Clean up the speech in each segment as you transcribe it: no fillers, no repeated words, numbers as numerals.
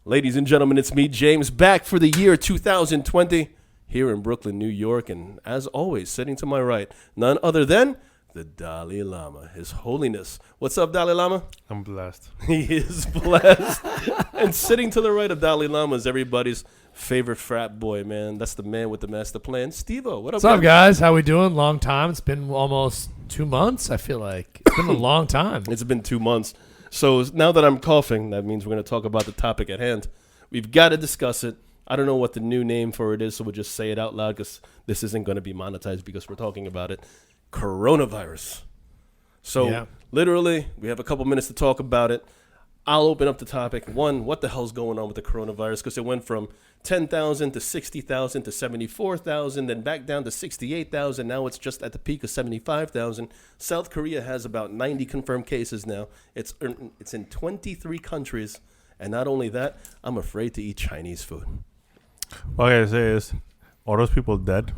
Ladies and gentlemen, it's me, James, back for the year 2020 here in Brooklyn, New York. And as always, sitting to my right, none other than the Dalai Lama, His Holiness. What's up, Dalai Lama? I'm blessed. He is blessed. And sitting to the right of Dalai Lama is everybody's favorite frat boy, man. That's the man with the master plan. Steve-O, what up, What's up, guys? How we doing? Long time. It's been almost 2 months, I feel like. It's been a long time. It's been 2 months. So now that I'm coughing, that means we're going to talk about the topic at hand. We've got to discuss it. I don't know what the new name for it is, so we'll just say it out loud because this isn't going to be monetized because we're talking about it. Coronavirus. So literally, we have a couple minutes to talk about it. I'll open up the topic. One, what the hell's going on with the coronavirus? Because it went from 10,000 to 60,000 to 74,000, then back down to 68,000. Now it's just at the peak of 75,000. South Korea has about 90 confirmed cases now. It's in 23 countries. And not only that, I'm afraid to eat Chinese food. All I gotta say is, are those people dead?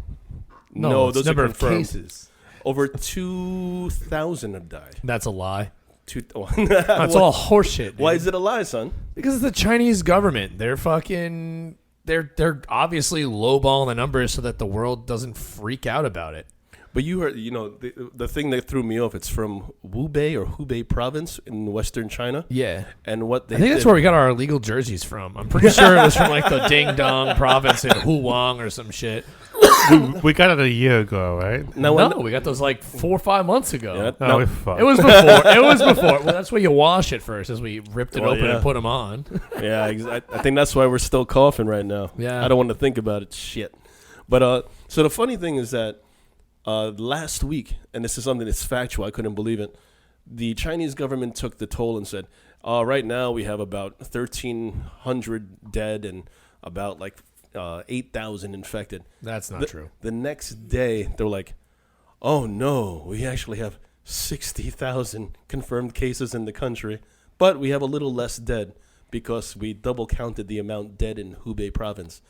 No, those number are of confirmed. cases. Over 2,000 have died. That's a lie. That's all horseshit. Dude. Why is it a lie, son? Because it's the Chinese government. They're fucking. They're obviously lowballing the numbers so that the world doesn't freak out about it. But you heard, the thing that threw me off. It's from Hubei province in western China. Yeah, and what they I think that's where we got our illegal jerseys from. I'm pretty sure it was from like the Ding Dong province in Huang or some shit. we got it a year ago, right? No, we got those like 4 or 5 months ago. Yeah, we're fucked. It was before. It was before. Well, that's where you wash it first, as we ripped it open and put them on. Yeah, I think that's why we're still coughing right now. Yeah, I don't want to think about it. Shit. But so the funny thing is that last week, and this is something that's factual, I couldn't believe it. The Chinese government took the toll and said, right now we have about 1,300 dead and about like 8,000 infected. That's not true. The next day, they're like, oh no, we actually have 60,000 confirmed cases in the country, but we have a little less dead because we double counted the amount dead in Hubei province.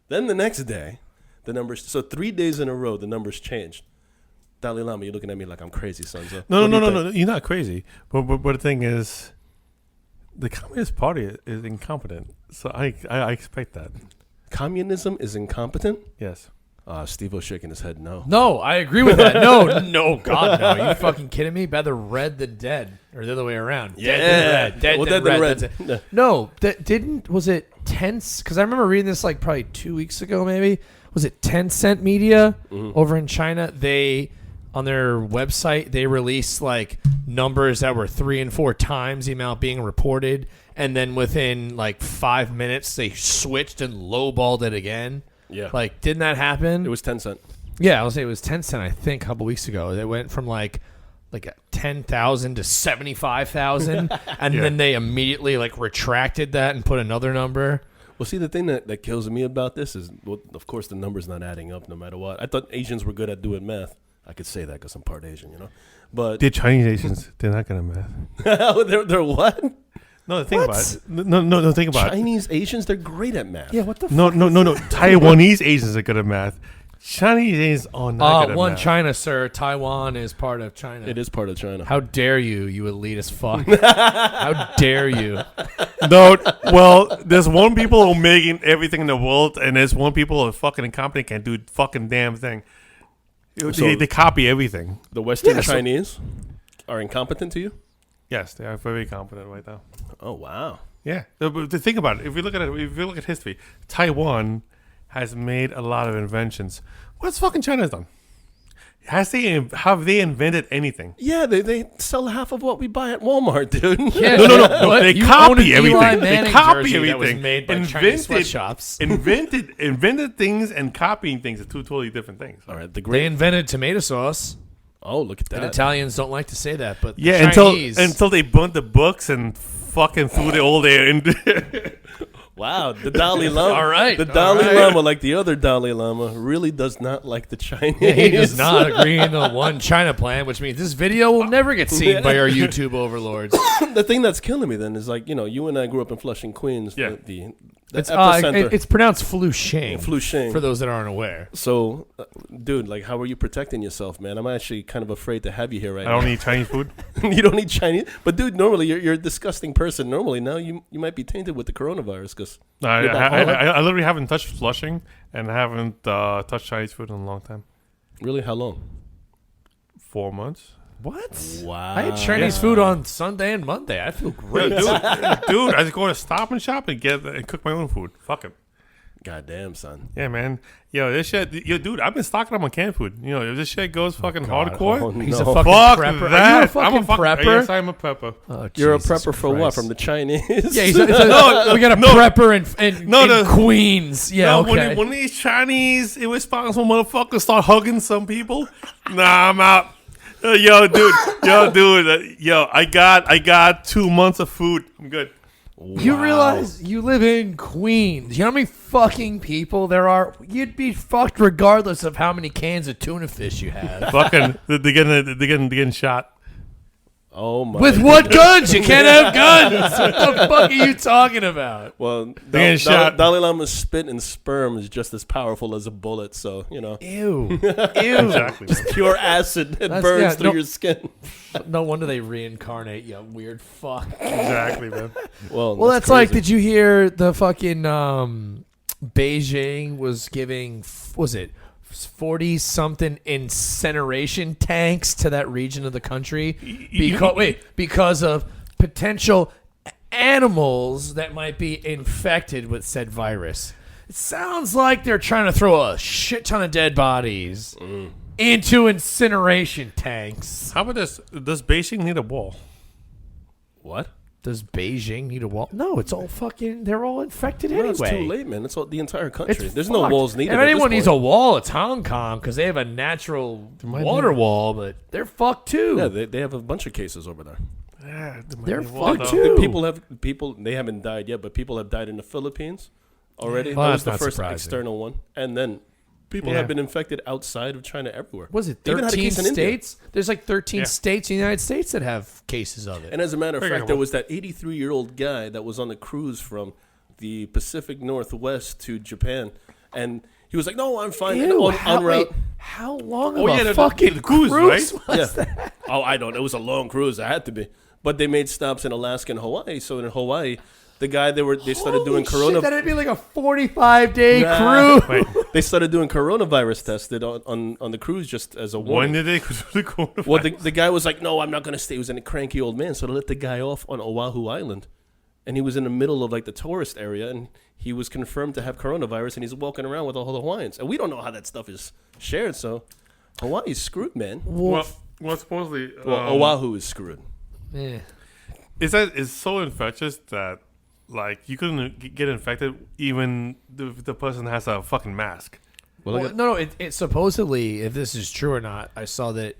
Then the next day, the numbers, so 3 days in a row, the numbers changed. Dalai Lama, you're looking at me like I'm crazy, son. So No, you're not crazy. But the thing is, the Communist Party is incompetent. So I expect that. Communism is incompetent? Yes. Steve-O's shaking his head no. No, I agree with that. No, God, no. Are you fucking kidding me? Better red than dead. Or the other way around. Yeah. Dead than red. Dead than red. That's Yeah. it. No, was it 10? Because I remember reading this like probably 2 weeks ago maybe. Was it 10 Cent Media over in China? They, on their website, they released like numbers that were 3 and 4 times the amount being reported. And then within like 5 minutes, they switched and lowballed it again. Yeah. Like, didn't that happen? It was 10 cent. Yeah, I was saying it was 10 cent, I think, a couple weeks ago. They went from like 10,000 to 75,000. And then they immediately like retracted that and put another number. Well, see, the thing that kills me about this is, well, of course, the number's not adding up no matter what. I thought Asians were good at doing math. I could say that because I'm part Asian, But The Chinese Asians, they're not good at math. they're what? No, think about it. No, think about it. Chinese Asians, they're great at math. Yeah, what the No. Taiwanese Asians are good at math. Chinese Asians are not good at math. China, sir. Taiwan is part of China. It is part of China. How dare you elitist fuck. How dare you? No, well, there's one people who are making everything in the world, and there's one people who are fucking incompetent, can't do a fucking damn thing. They copy everything. The Western Chinese are incompetent to you? Yes, they are very competent right now. Oh, wow. Yeah. But think about it. If you look at history, Taiwan has made a lot of inventions. What's fucking China done? Have they invented anything? Yeah, they sell half of what we buy at Walmart, dude. Yeah, no. They copy everything. They copy everything. That was made by Chinese sweatshops. Invented things and copying things are two totally different things. All right, They invented tomato sauce. Oh, look at that. And Italians don't like to say that, but yeah, Chinese, until they burnt the books and fucking threw the old air in. Wow, the Dalai Lama. All right. The Dalai Lama, like the other Dalai Lama, really does not like the Chinese. Yeah, he does not agree in the one China plan, which means this video will never get seen by our YouTube overlords. The thing that's killing me then is like, you and I grew up in Flushing, Queens. Yeah. The It's epicenter. it's pronounced Flushing. Flushing. For those that aren't aware. So, dude, like, how are you protecting yourself, man? I'm actually kind of afraid to have you here right I now. don't eat Chinese food. You don't eat Chinese, but dude, normally you're a disgusting person. Normally, now you might be tainted with the coronavirus because I You're bipolar? literally haven't touched Flushing and haven't touched Chinese food in a long time. really, how long? 4 months. What? Wow. I had Chinese food on Sunday and Monday. I feel great. Dude, I just go to Stop and Shop and cook my own food. Fuck it. Goddamn, son. Yeah, man. Yo, this shit. Yo, dude, I've been stocking up on canned food. You know, if this shit goes fucking God. hardcore, Oh, He's no. a fucking fuck prepper. that. Are you a fucking prepper? Yes, I'm a prepper. Oh, You're a Jesus prepper for what? Christ. From the Chinese? Yeah, we got a prepper in Queens. Yeah, No, okay. when these Chinese irresponsible motherfuckers start hugging some people, nah, I'm out. Yo, dude, I got 2 months of food. I'm good. You realize you live in Queens. You know how many fucking people there are? You'd be fucked regardless of how many cans of tuna fish you have. Fucking, they're getting shot. Oh my. With what guns? You can't have guns. What the fuck are you talking about? Well, getting shot. Dalai Lama's spit and sperm is just as powerful as a bullet. So Ew. Exactly. pure acid that That's- burns yeah, through no- your skin. No wonder they reincarnate, you weird fuck. Exactly, man. Well, Well, that's like, did you hear the fucking Beijing was giving, was it 40-something incineration tanks to that region of the country because of potential animals that might be infected with said virus. It sounds like they're trying to throw a shit ton of dead bodies into incineration tanks. How about this? Does Beijing need a wall? What? Does Beijing need a wall? No, it's all fucking. They're all infected No, anyway. it's too late, man. It's all, the entire country. It's There's no fucked. walls needed. If at this anyone needs a point. wall, it's Hong Kong because they have a natural water wall, but they're fucked too. Yeah, they have a bunch of cases over there. Yeah, They're fucked fucked too. People. They haven't died yet, but people have died in the Philippines already. Well, that was that's the not first surprising. external one, and then people Yeah. have been infected outside of China everywhere. Was it They even had a 13 case in India. states? There's like 13 Yeah. states in the United States that have cases of it. And as a matter of Figuring fact, it there out. was that 83-year-old guy that was on the cruise from the Pacific Northwest to Japan, and he was like, "No, I'm fine." And Ew, en route, how long Oh, of yeah, a the fucking cruise, cruise right? was yeah. Oh, I don't. It was a long cruise. It had to be. But they made stops in Alaska and Hawaii. So in Hawaii, the guy they started doing Holy shit, coronavirus. that'd be like a 45-day Nah. cruise. Wait, They started doing coronavirus tested on the cruise just as a when warning. did they go to the coronavirus? Well, the guy was like, "No, I'm not going to stay." He was a cranky old man, so they let the guy off on Oahu Island, and he was in the middle of like the tourist area, and he was confirmed to have coronavirus, and he's walking around with all the Hawaiians, and we don't know how that stuff is shared. So Hawaii's screwed, man. well, supposedly, Well, Oahu is screwed. Yeah. it's so infectious that like you couldn't get infected even if the person has a fucking mask. Well, no, it supposedly, if this is true or not, I saw that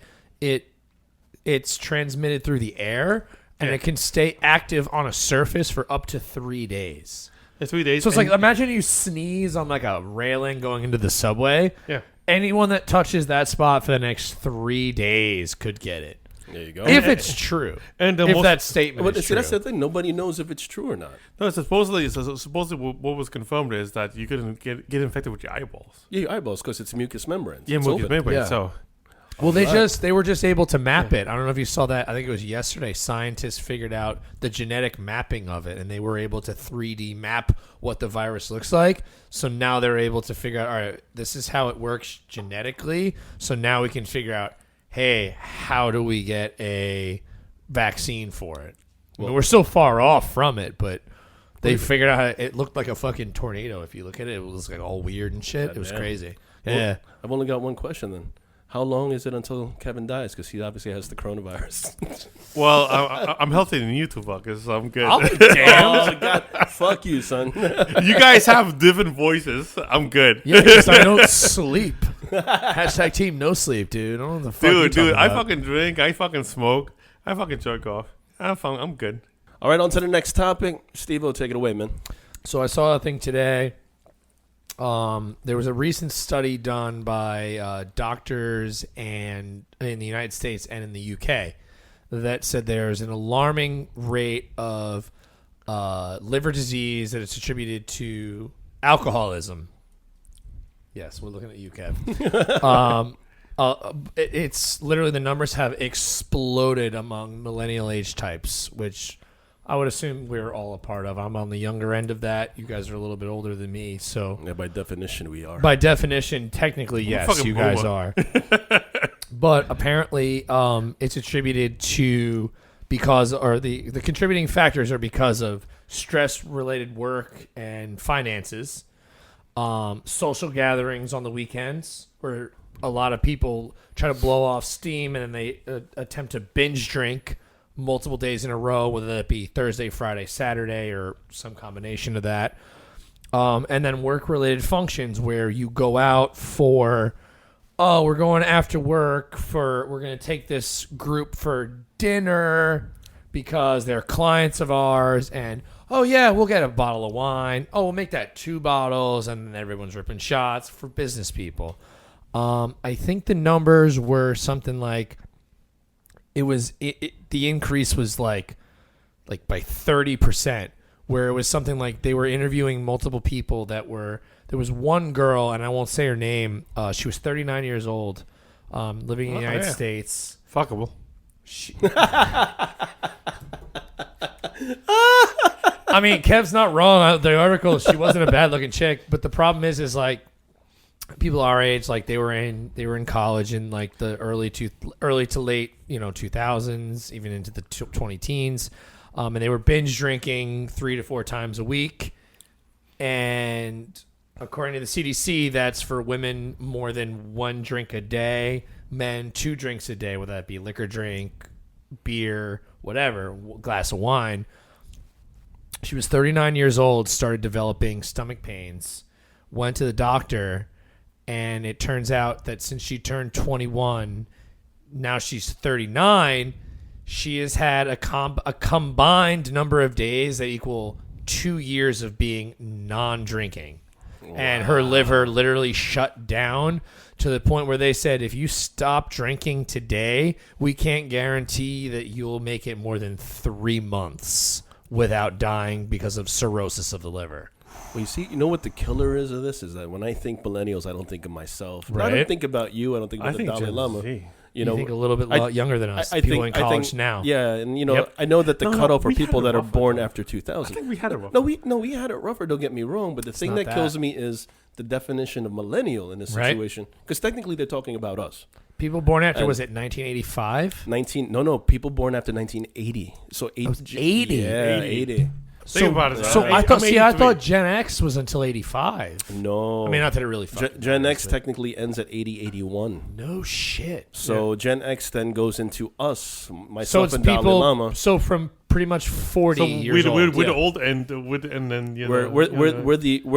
it's transmitted through the air and Yeah. it can stay active on a surface for up to 3 days. It's 3 days. So it's and- like, imagine you sneeze on like a railing going into the subway. yeah. Anyone that touches that spot for the next 3 days could get it. There you go. If it's true. And the If most, that statement But is see, true. that's the thing. Nobody knows if it's true or not. no, supposedly what was confirmed is that you couldn't get infected with your eyeballs. Yeah, your eyeballs, because it's mucus membranes. Yeah, It's mucus open. membrane. Yeah. So Well, they were just able to map it. I don't know if you saw that. I think it was yesterday. Scientists figured out the genetic mapping of it, and they were able to 3D map what the virus looks like. So now they're able to figure out, all right, this is how it works genetically. So now we can figure out, hey, how do we get a vaccine for it? I mean, we're so far off from it, but they figured out how it looked like a fucking tornado. If you look at it, it was like all weird and shit. It was Goddamn. crazy. Well, Yeah. I've only got one question then. How long is it until Kevin dies? Because he obviously has the coronavirus. well, I'm healthier than you two fuckers, so I'm good. I'll be damned. Oh, God. Fuck you, son. You guys have different voices. I'm good. Yeah, because I don't sleep. Hashtag team no sleep, dude. I don't know what the fuck you're Dude, talking I about. fucking drink. I fucking smoke. I fucking jerk off. I'm good. All right, on to the next topic. Steve-O, take it away, man. So I saw a thing today. There was a recent study done by doctors and in the United States and in the UK that said there's an alarming rate of liver disease that it's attributed to alcoholism. Yes, we're looking at you, Kev. It's literally the numbers have exploded among millennial age types, which I would assume we're all a part of. I'm on the younger end of that. You guys are a little bit older than me, so Yeah, by definition, we are. by definition, technically, yes, fucking you guys boomer. are. But apparently, it's attributed to the contributing factors are because of stress-related work and finances, social gatherings on the weekends where a lot of people try to blow off steam and then they attempt to binge drink multiple days in a row, whether that be Thursday, Friday, Saturday, or some combination of that. And then work-related functions where you go out for, we're going after work we're going to take this group for dinner because they're clients of ours, and we'll get a bottle of wine. We'll make that 2 bottles, and then everyone's ripping shots for business people. I think the numbers were something like the increase was like by 30%, where it was something like they were interviewing multiple people there was one girl, and I won't say her name. She was 39 years old, living in the United States. Fuckable. I mean, Kev's not wrong. The article, she wasn't a bad looking chick, but the problem is like people our age, like they were in college in like the early to late 2000s, even into the 20 teens, and they were binge drinking 3 to 4 times a week. And according to the CDC, that's for women more than 1 drink a day, men 2 drinks a day, whether that be liquor drink, beer, whatever, glass of wine. She was 39 years old, started developing stomach pains, went to the doctor, and it turns out that since she turned 21, now she's 39, she has had a combined number of days that equal 2 years of being non-drinking. Wow. And her liver literally shut down to the point where they said, if you stop drinking today, we can't guarantee that you'll make it more than 3 months without dying because of cirrhosis of the liver. Well, you see, you know what the killer is of this? Is that when I think millennials, I don't think of myself. Right. I don't think about you. I don't think about the Dalai Lama. You think a little bit younger than us. People in college now. Yeah, and I know that the cutoff for people that are born after 2000. I think we had it rough. No, we had it rougher. Don't get me wrong, but the thing that kills me is the definition of millennial in this situation, because technically they're talking about us. People born after, was it 1985? People born after 1980. So 80. Yeah, 80. Think about it. So I thought Gen X was until 85. No. I mean, not that it really fucking Gen X technically ends at 80, 81. No shit. So Gen X then goes into us, myself, and people, Dalai Lama. So from pretty much 40 years old. We're the old and then we're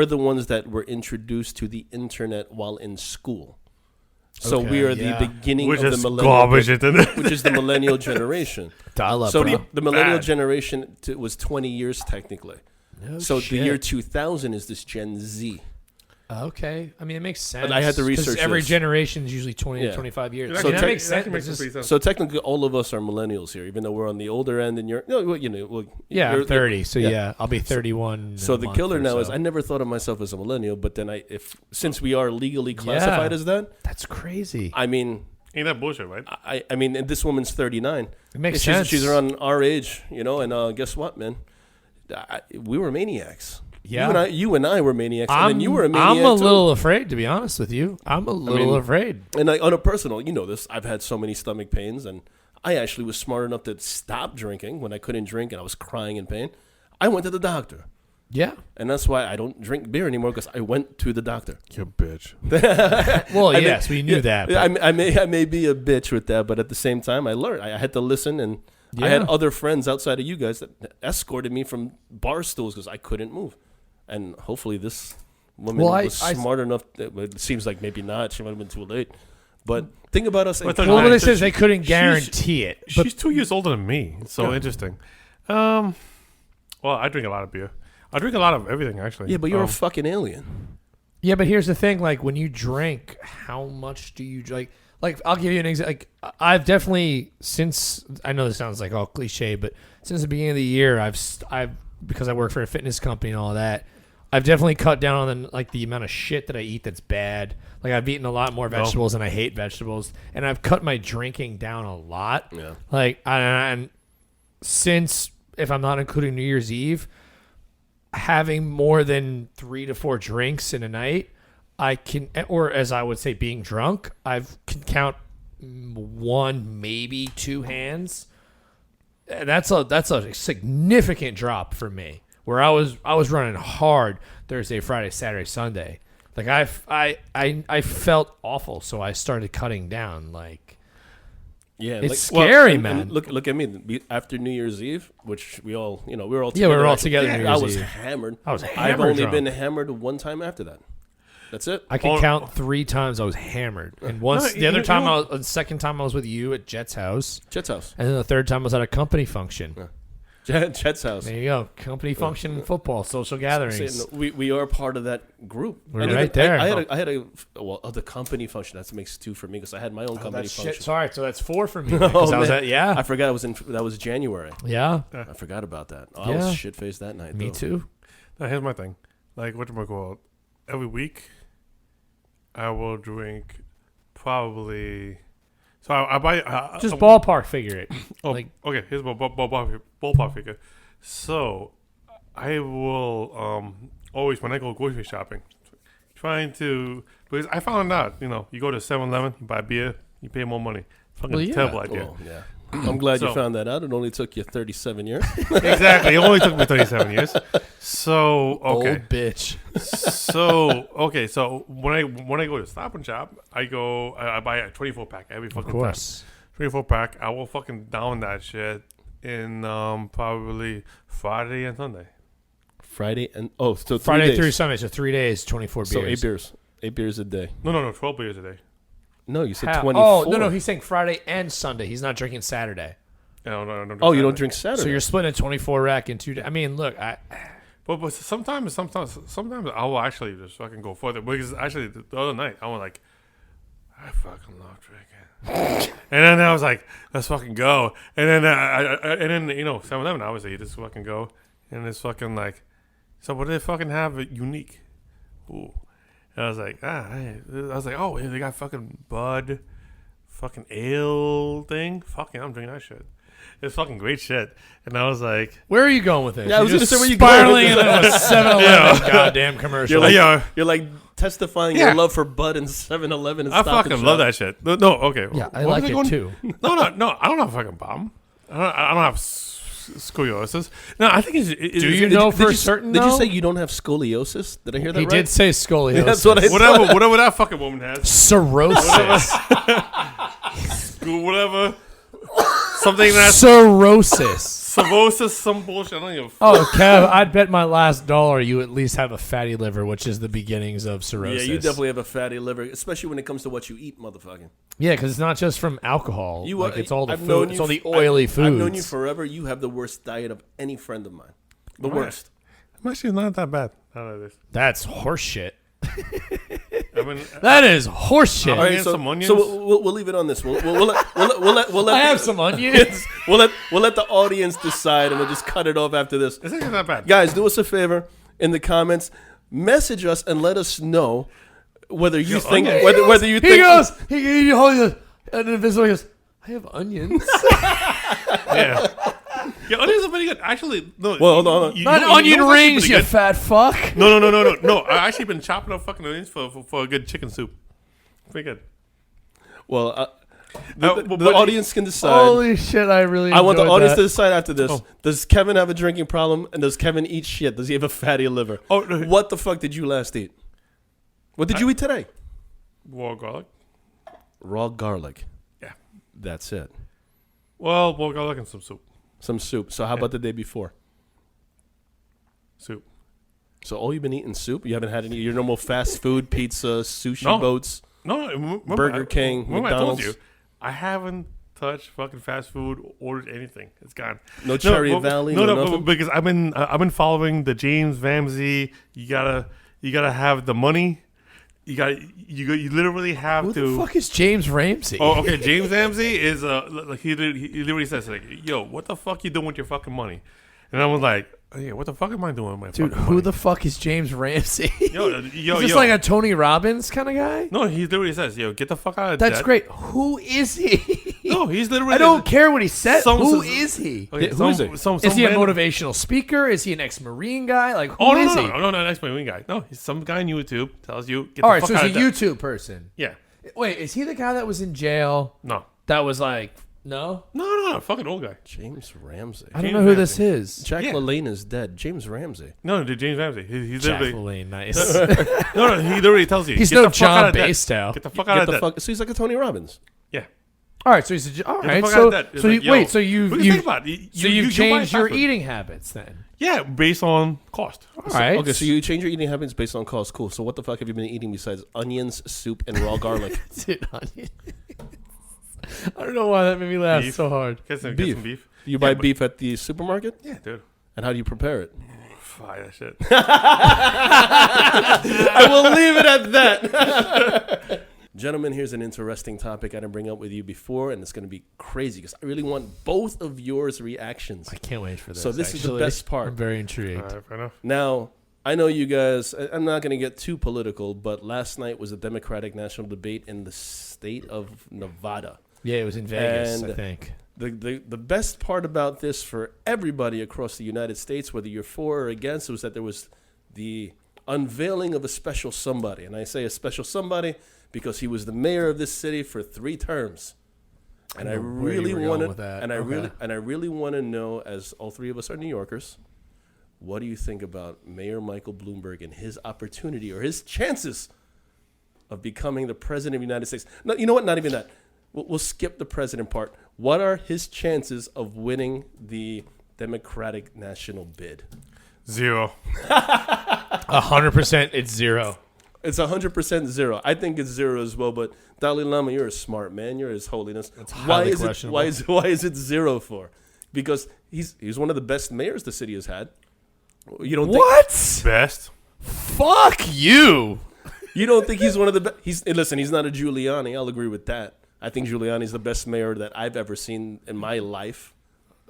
the ones that were introduced to the internet while in school. So we are the beginning of the millennial, which is the millennial generation. So the millennial generation was 20 years technically. The year 2000 is this Gen Z. Okay. I mean, it makes sense. And I had to research every this. generation is usually 20 to 25 years. So that makes sense. So technically, all of us are millennials here, even though we're on the older end. And you're, I'm 30. So I'll be 31. So the killer now is I never thought of myself as a millennial, but then since we are legally classified as that, that's crazy. I mean, ain't that bullshit, right? I mean, and this woman's 39. It makes sense. She's around our age, and guess what, man? We were maniacs. Yeah, you and I were maniacs, and then you were a maniac. I'm a little afraid, to be honest with you. I'm a little afraid. And on a personal, this, I've had so many stomach pains, and I actually was smart enough to stop drinking when I couldn't drink and I was crying in pain. I went to the doctor. Yeah, and that's why I don't drink beer anymore, because I went to the doctor. You bitch. Well, yes, we knew that. I may be a bitch with that, but at the same time, I learned. I had to listen, and I had other friends outside of you guys that escorted me from bar stools because I couldn't move. And hopefully this woman was smart enough. It seems like maybe not. She might have been too late. But think about us. What it says, they couldn't guarantee it. But she's 2 years older than me. It's so interesting. Well, I drink a lot of beer. I drink a lot of everything, actually. Yeah, but you're a fucking alien. Yeah, but here's the thing. Like, when you drink, how much do you drink? Like, I'll give you an example. Like, I've definitely, since, I know this sounds like all cliche, but since the beginning of the year, I've because I work for a fitness company and all that. I've definitely cut down on the amount of shit that I eat that's bad. Like I've eaten a lot more vegetables and I hate vegetables, and I've cut my drinking down a lot. Yeah. Like and since, if I'm not including New Year's Eve, having more than 3 to 4 drinks in a night, I can, or as I would say, being drunk, I can count 1, maybe 2 hands. And that's a significant drop for me. Where I was running hard Thursday, Friday, Saturday, Sunday. Like I felt awful, so I started cutting down. Like, Yeah, it's scary, man. And look at me. After New Year's Eve, which we were all Yeah, together. we were all together New I Year's was Eve. hammered. I was I've hammered only drunk. been hammered one time after that. That's it. I could count 3 times I was hammered, and once the other time, the second time I was with you at Jet's house, Chet's house. and then the third time I was at a company function. Chet's house. There you go, company function and football, social gatherings. We are part of that group. We're And right even- there. I had the company function. That makes 2 for me because I had my own company function. Sorry, so that's 4 for me. Because I was man. at I forgot that was January. yeah, I forgot about that. I Yeah. was shit faced that night. me though. too. Now, here's my thing. Like, every week, I will drink probably. So I buy. Just ballpark figure it. Oh, like- okay. Here's my ballpark figure. So I will always, when I go grocery shopping, trying to, because I found out, you go to 7-Eleven, you buy beer, you pay more money. Fucking terrible idea. Well, yeah. I'm glad you So- found that out. It only took you 37 years. Exactly. It only took me 37 years. So okay. Old bitch. So when I go to Stop and Shop, I buy a 24 pack every Of fucking course. time. 24 pack. I will fucking down that shit in probably Friday and Sunday. Friday and so 3 Friday days. through Sunday, so 3 days, 24 beers. So 8 beers. 8 beers a day. No, 12 beers a day. No, you said How? 24. Oh, no, he's saying Friday and Sunday. He's not drinking Saturday. No, I don't. Oh, you don't drink Saturday. So you're splitting a 24 rack in 2 days. I mean, look, But sometimes I will actually just fucking go further, because actually the other night I was like, I fucking love drinking, and then I was like, let's fucking go, and then 7-Eleven, obviously you just fucking go, and it's fucking like, so what do they fucking have unique? Ooh, and I was like, oh, they got fucking Bud, fucking ale thing, fucking I'm drinking that shit. It's fucking great shit. And I was like, where are you going with this? Yeah, I was You're going to say just where you going spiraling with into a 7-Eleven goddamn commercial. You're like testifying Yeah. your love for Bud and 7-Eleven and I Stop and fucking love Shop. that shit. No, okay. Yeah, I What like was it too. No, I don't have a fucking bomb. I don't have scoliosis. No, I think it's. Do you know for certain? Did you though? say you don't have scoliosis? Did I hear that He right? did say scoliosis. That's what I said. whatever that fucking woman has, Cirrhosis. whatever, something that's Cirrhosis. cirrhosis, some bullshit. I don't even. Oh, Kev, I'd bet my last $1 you at least have a fatty liver, which is the beginnings of Yeah, cirrhosis. you definitely have a fatty liver, especially when it comes to what you eat, motherfucking. Yeah, because it's not just from alcohol. It's all the I've known food. It's you all the f- oily I've foods. known you forever. You have the worst diet of any friend of mine. The Right. worst. I'm actually not that bad. None of this. That's horseshit. I mean, That is horseshit. All right, some onions. So we'll leave it on this. We'll let I have some onions. we'll let the audience decide, and we'll just cut it off after this. it's actually not bad. Guys, do us a favor in the comments, message us and let us know whether you think onions. whether you He think goes, he goes, and then Vince goes, I have onions. Yeah. Yeah, onions are pretty good. Actually, no. Well, hold on. Not know onion what's actually rings, pretty you good? fat fuck. No. I've actually been chopping up fucking onions for a good chicken soup. Pretty good. Well, No, the but- audience can decide. Holy shit, I really I want the enjoyed audience to that. decide after this. Oh. Does Kevin have a drinking problem, and does Kevin eat shit? Does he have a fatty liver? Oh, no. What the fuck did you last eat? What did you eat today? Raw garlic. Raw garlic. Yeah. That's it. Well, raw garlic and some soup. Some soup. So how about the day before? Soup. So all you've been eating soup? You haven't had any your normal fast food, pizza, sushi No. boats? No, remember, Burger King, remember McDonald's. I told you, I haven't touched fucking fast food, ordered anything. It's gone. No Cherry Valley, no nothing? because I've been following the James Ramsey. You gotta have the money. You literally have Who to. the fuck is James Ramsey? Oh, okay. James Ramsey is like he literally says like, "Yo, what the fuck you doing with your fucking money?" And I was like, Yeah, what the fuck am I doing with my Dude, fucking who money? the fuck is James Ramsey? Yo, Is this like a Tony Robbins kind of guy? No, he literally says, "Yo, get the fuck out of That's debt." great. Who is he? No, he's literally. I don't care what he said. Who says- is he? Okay, Who is he? Is he a random- motivational speaker? Is he an ex-Marine guy? Like, who Oh is he? no, next my wing guy. No, he's some guy on YouTube tells you. Get All the right, fuck so out he's of a debt. YouTube person. Yeah. Wait, is he the guy that was in jail? No. That was like, no? No, fucking old guy. James Ramsey. I don't James know who Ramsey. this is. Jack Yeah. LaLanne is dead. James Ramsey. No, dude, James Ramsey. He's Jack literally. LaLanne, nice. No, he literally tells you. He's get no the fuck out John of debt. Bastow. Get the fuck out Get of the debt. fuck. So he's like a Tony Robbins. Yeah. All right, so he's a, all Get right. the fuck So, out of debt. It's so like, you, wait, so you what do you think about it? so you buy changed your fast food. eating habits then? Yeah, based on cost. All right. Okay, so you change your eating habits based on cost. Cool. So what the fuck have you been eating besides onions, soup, and raw garlic? Dude, onion. I don't know why that made me laugh Beef. so hard. Get some beef. You buy beef at the supermarket? Yeah, dude. And how do you prepare it? Fry that shit. I will leave it at that. Gentlemen, here's an interesting topic I didn't bring up with you before, and it's going to be crazy because I really want both of yours reactions. I can't wait for this. So this is the actually. best part. I'm very intrigued. All right, fair enough. Now, I know you guys, I'm not going to get too political, but last night was a Democratic national debate in the state of Nevada. Yeah, it was in Vegas, And I think. The best part about this for everybody across the United States, whether you're for or against, was that there was the unveiling of a special somebody. And I say a special somebody because he was the mayor of this city for 3 terms. And I really want to, and I really want to know, as all 3 of us are New Yorkers, what do you think about Mayor Michael Bloomberg and his opportunity or his chances of becoming the president of the United States? No, you know what? Not even that. We'll skip the president part. What are his chances of winning the Democratic national bid? 0. 100% it's 0. It's 100% 0. I think it's 0 as well. But Dalai Lama, you're a smart man. You're His Holiness. That's highly questionable. Why is it 0 for? Because he's one of the best mayors the city has had. You don't think? What? Best. Fuck you. You don't think he's one of the best? Listen, he's not a Giuliani. I'll agree with that. I think Giuliani's the best mayor that I've ever seen in my life.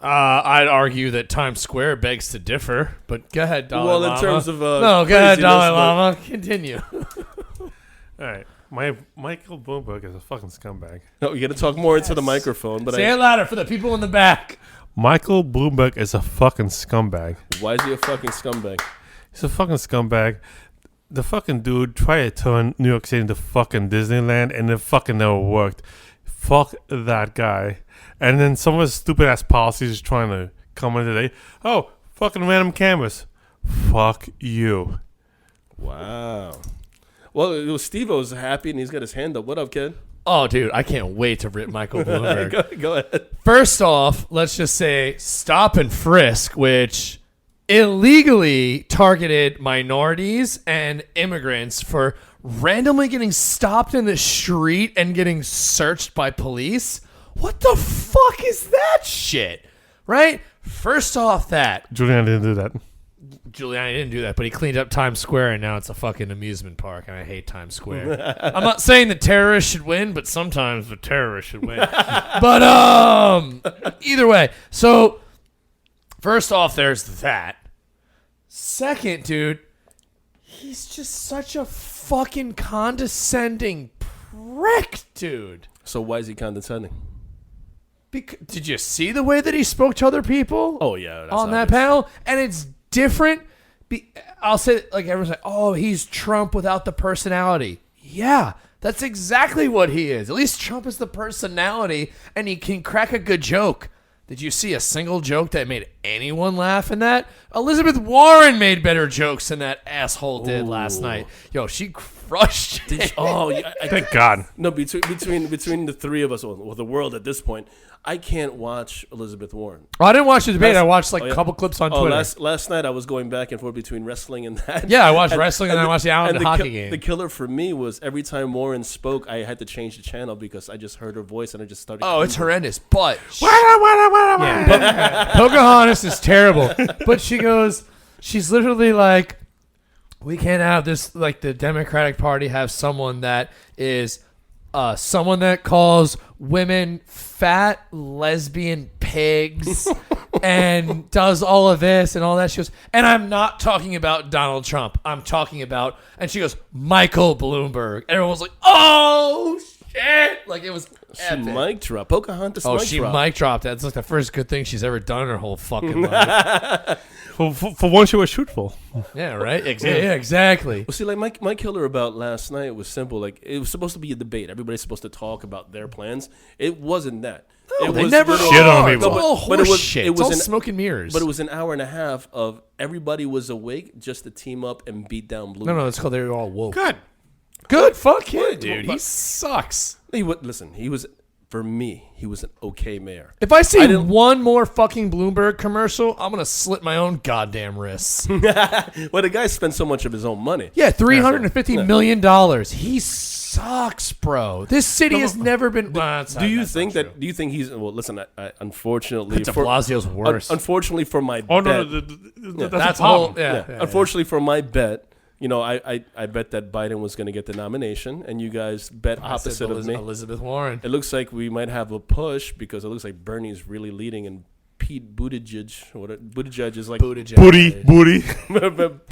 I'd argue that Times Square begs to differ, but go ahead, Dalai Lama. Well, in terms of no, go ahead, craziness, Dalai but- Lama. Continue. All right. Michael Bloomberg is a fucking scumbag. No, you got to talk more into the microphone. But Say it louder for the people in the back. Michael Bloomberg is a fucking scumbag. Why is he a fucking scumbag? He's a fucking scumbag. The fucking dude tried to turn New York City into fucking Disneyland, and it fucking never worked. Fuck that guy. And then some of his stupid ass policies is trying to come in today. Oh, fucking random cameras. Fuck you. Wow. Well, Steve-O's happy and he's got his hand up. What up, kid? Oh, dude, I can't wait to rip Michael Bloomberg. Go ahead. First off, let's just say stop and frisk, which illegally targeted minorities and immigrants for randomly getting stopped in the street and getting searched by police. What the fuck is that shit? Right? First off that. Julian didn't do that. Giuliani didn't do that, but he cleaned up Times Square, and now it's a fucking amusement park, and I hate Times Square. I'm not saying the terrorists should win, but sometimes the terrorists should win. But either way, so first off, there's that. Second, dude, he's just such a fucking condescending prick, dude. So why is he condescending? Did you see the way that he spoke to other people? Oh, yeah. That's on that obvious. panel, and it's different. I'll say, like, everyone's like, oh, he's Trump without the personality. Yeah, that's exactly what he is. At least Trump is the personality, and he can crack a good joke. Did you see a single joke that made anyone laugh in that? Elizabeth Warren made better jokes than that asshole did last night. Yo, she crushed it. Oh, yeah. Thank God. No, between the 3 of us, or the world at this point, I can't watch Elizabeth Warren. Oh, I didn't watch the debate. I watched like oh, yeah. a couple clips on Twitter. Last night I was going back and forth between wrestling and that. Yeah, I watched wrestling and then I watched the Island hockey game. The killer for me was every time Warren spoke, I had to change the channel because I just heard her voice and I just started. Oh, it's horrendous. But Pocahontas is terrible. But she's literally like, we can't have this, like the Democratic Party have someone that is someone that calls women fat lesbian pigs and does all of this and all that. She goes, and I'm not talking about Donald Trump. I'm talking about, and she goes, Michael Bloomberg. Everyone was like, oh, shit. Like, it was She epic. mic drop. Pocahontas Oh, mic she drop. mic dropped. That's like the first good thing she's ever done in her whole fucking life. For once, you were truthful. Yeah, right? Yeah, exactly. Well, see, like my killer about last night was simple. Like, it was supposed to be a debate. Everybody's supposed to talk about their plans. It wasn't that. No, it they was never literally- Shit on are. people. It's all But it horse was- shit. it It's was all an- smoke and mirrors. But it was an hour and a half of everybody was awake just to team up and beat down Blue. no, it's called they were all woke. Good. Good. Fuck him, What? dude. But- He sucks. Listen, he was, for me, he was an okay mayor. If I see I didn't- one more fucking Bloomberg commercial, I'm gonna slit my own goddamn wrists. Well, the guy spent so much of his own money. Yeah, $350 million. He sucks, bro. This city has never been. Do you think he's? Well, listen. I unfortunately, De Blasio's worse. Unfortunately for my Oh, bet, no, That's a problem. whole. Yeah. unfortunately for my bet, I bet that Biden was going to get the nomination, and you guys bet opposite of me. Elizabeth Warren. It looks like we might have a push because it looks like Bernie's really leading, and Pete Buttigieg, Buttigieg is like Buttigieg. Booty. Pete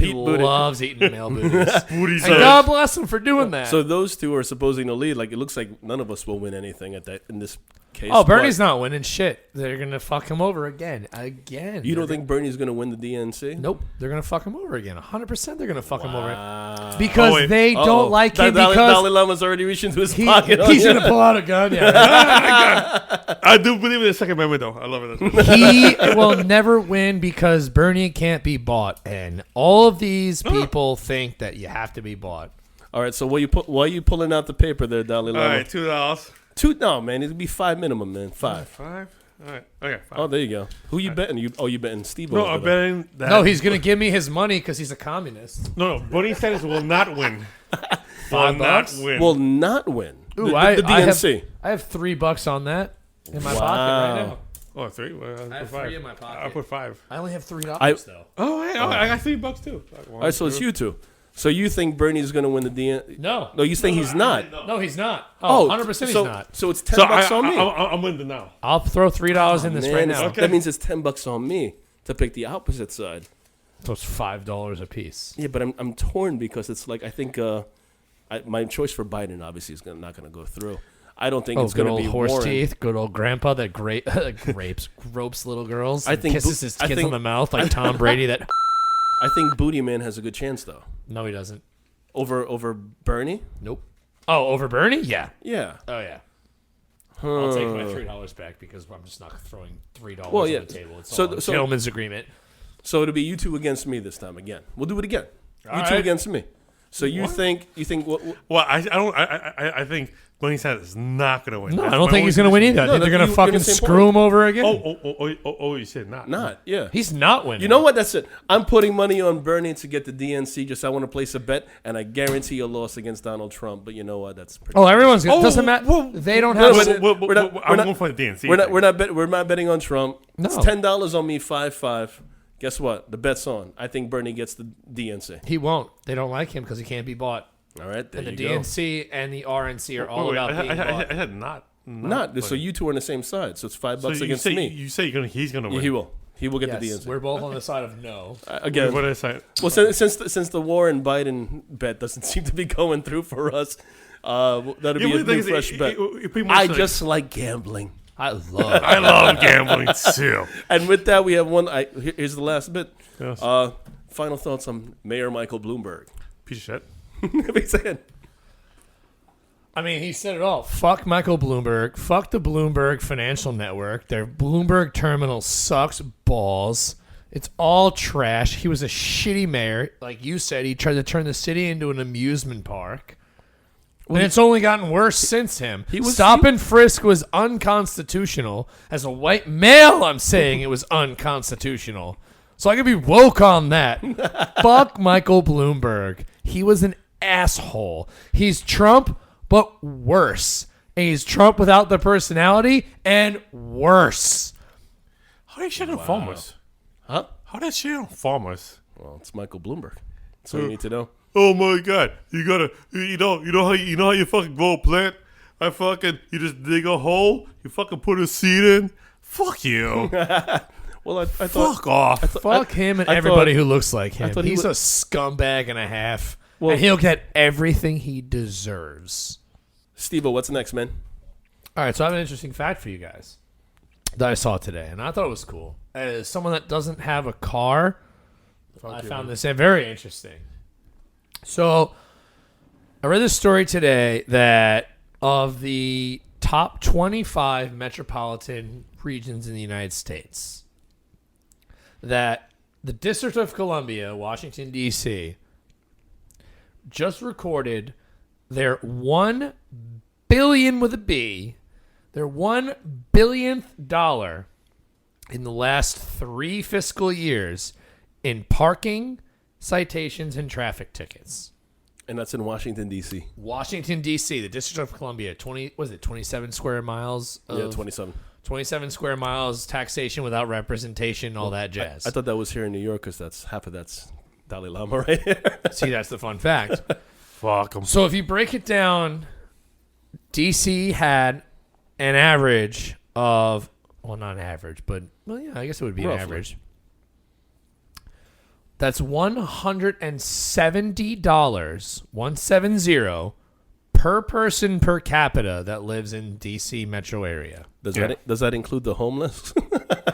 He Buttigieg. loves eating male booties. Booty. And God bless him for doing that. So those two are supposing to lead. Like, it looks like none of us will win anything in this case. oh, Bernie's but not winning shit. They're gonna fuck him over again. You don't think Bernie's going to win the DNC? Nope. They're gonna fuck him over again. 100%. They're gonna fuck him over Wow. because Oh, wait. they Uh-oh. don't like him. Dalai Because Lama's already reaching into his he's pocket. gonna pull out a gun. Yeah. I do believe in the Second Amendment, though. I love it. He will never win because Bernie can't be bought, and all of these people think that you have to be bought. All right, so why are you pulling out the paper there, Dalai All Lama? right, $2. No, man, it'd be 5 minimum, man. 5. 5? All right. Okay, 5. Oh, there you go. Who you betting? You betting Steve? No, over I'm there. betting that. No, he's gonna give me his money because he's a communist. No, Bernie Sanders will not win. $5? Will not win. Ooh, the I DNC. I have $3 on that in my pocket right now. Oh, 3? Well, I have 3 in my pocket. I put 5. I only have $3 I- though. Oh, hey, I got $3 too. All right, so it's you two. So you think Bernie's going to win the DNC? No, No, you think he's not? no, he's not. Oh, 100% he's so, not. So it's $10 So on me. I'm winning now. I'll throw $3 in this Man, right it's- now. Okay. That means it's $10 on me to pick the opposite side. So it's $5 a piece. Yeah, but I'm torn because it's like I think my choice for Biden obviously is not going to go through. I don't think Oh, it's good going to old be horse Warren. teeth. Good old grandpa that gropes little girls. I and think kisses Bo- his I kids think- on the mouth like Tom Brady. That I think Booty Man has a good chance though. no, he doesn't. Over Bernie? Nope. Oh, over Bernie? Yeah. Yeah. Oh yeah. I'll take my $3 back because I'm just not throwing $3 Well, on yeah. the table. It's So- all a so- gentleman's agreement. So it'll be you two against me this time again. We'll do it again. All you two right. against me. So you think what? Well, I think Bernie Sanders is not going to win. No, That's I don't my think only he's going to win position. either. I No, think they're you're going to fucking the same screw point. him over again. Oh, you said not. Not, yeah. He's not winning. You know what? That's it. I'm putting money on Bernie to get the DNC. Just I want to place a bet, and I guarantee a loss against Donald Trump. But you know what? That's pretty. Oh, everyone's going. Oh, Doesn't matter. whoa, They don't no, have. but- we're not- I'm we're not- going for the DNC. We're not betting on Trump. No. It's $10 on me. 5-5. Guess what? The bet's on. I think Bernie gets the DNC. He won't. They don't like him because he can't be bought. All right, there And the you go. DNC and the RNC are all Wait, about being I bought. said not. Not so you two are on the same side. So it's $5 So you against say, me. You say he's going to Yeah, win. he will. He will get the Yes, DNC. we're both on the side of no. Again, What did I say? well, since the Warren Biden bet doesn't seem to be going through for us, that'll be a new fresh bet. I just like gambling. I love it. I love gambling too. And with that, we have one. Here's the last bit. Yes. Final thoughts on Mayor Michael Bloomberg. Piece of shit. What are you saying? I mean, he said it all. Fuck Michael Bloomberg. Fuck the Bloomberg Financial Network. Their Bloomberg terminal sucks balls. It's all trash. He was a shitty mayor. Like you said, he tried to turn the city into an amusement park. And it's only gotten worse since him. Stop and frisk was unconstitutional. As a white male, I'm saying it was unconstitutional. So I could be woke on that. Fuck Michael Bloomberg. He was an asshole. He's Trump, but worse. And he's Trump without the personality and worse. How did shit inform us? Huh? How did shit inform us? Well, it's Michael Bloomberg. That's all you need to know. Oh my god! You gotta, you know how you fucking grow a plant? You just dig a hole, you fucking put a seed in. Fuck you. Well, Well, I thought. Fuck off. Fuck him and I everybody thought- who looks like him. thought he He's wa- a scumbag and a half. Well- and he'll get everything he deserves. Steve-O, what's next, man? All right, so I have an interesting fact for you guys that I saw today, and I thought it was cool. As someone that doesn't have a car, I found this very interesting. So I read this story today that of the top 25 metropolitan regions in the United States, that the District of Columbia, Washington, D.C., just recorded their 1 billion with a B, their $1 billionth dollar in the last 3 fiscal years in parking, citations, and traffic tickets. And that's in Washington, D.C. Washington, D.C., the District of Columbia, 27 square miles? Yeah, 27. 27 square miles, taxation without representation, all that jazz. I thought that was here in New York because that's half of that's Dalai Lama right here. See, that's the fun fact. Fuck 'em. So if you break it down, DC had an average of, well, not an average, but, well, yeah, I guess it would be an Roughly. average. That's $170, 170, per person per capita that lives in DC metro area. Does Yeah. that include the homeless?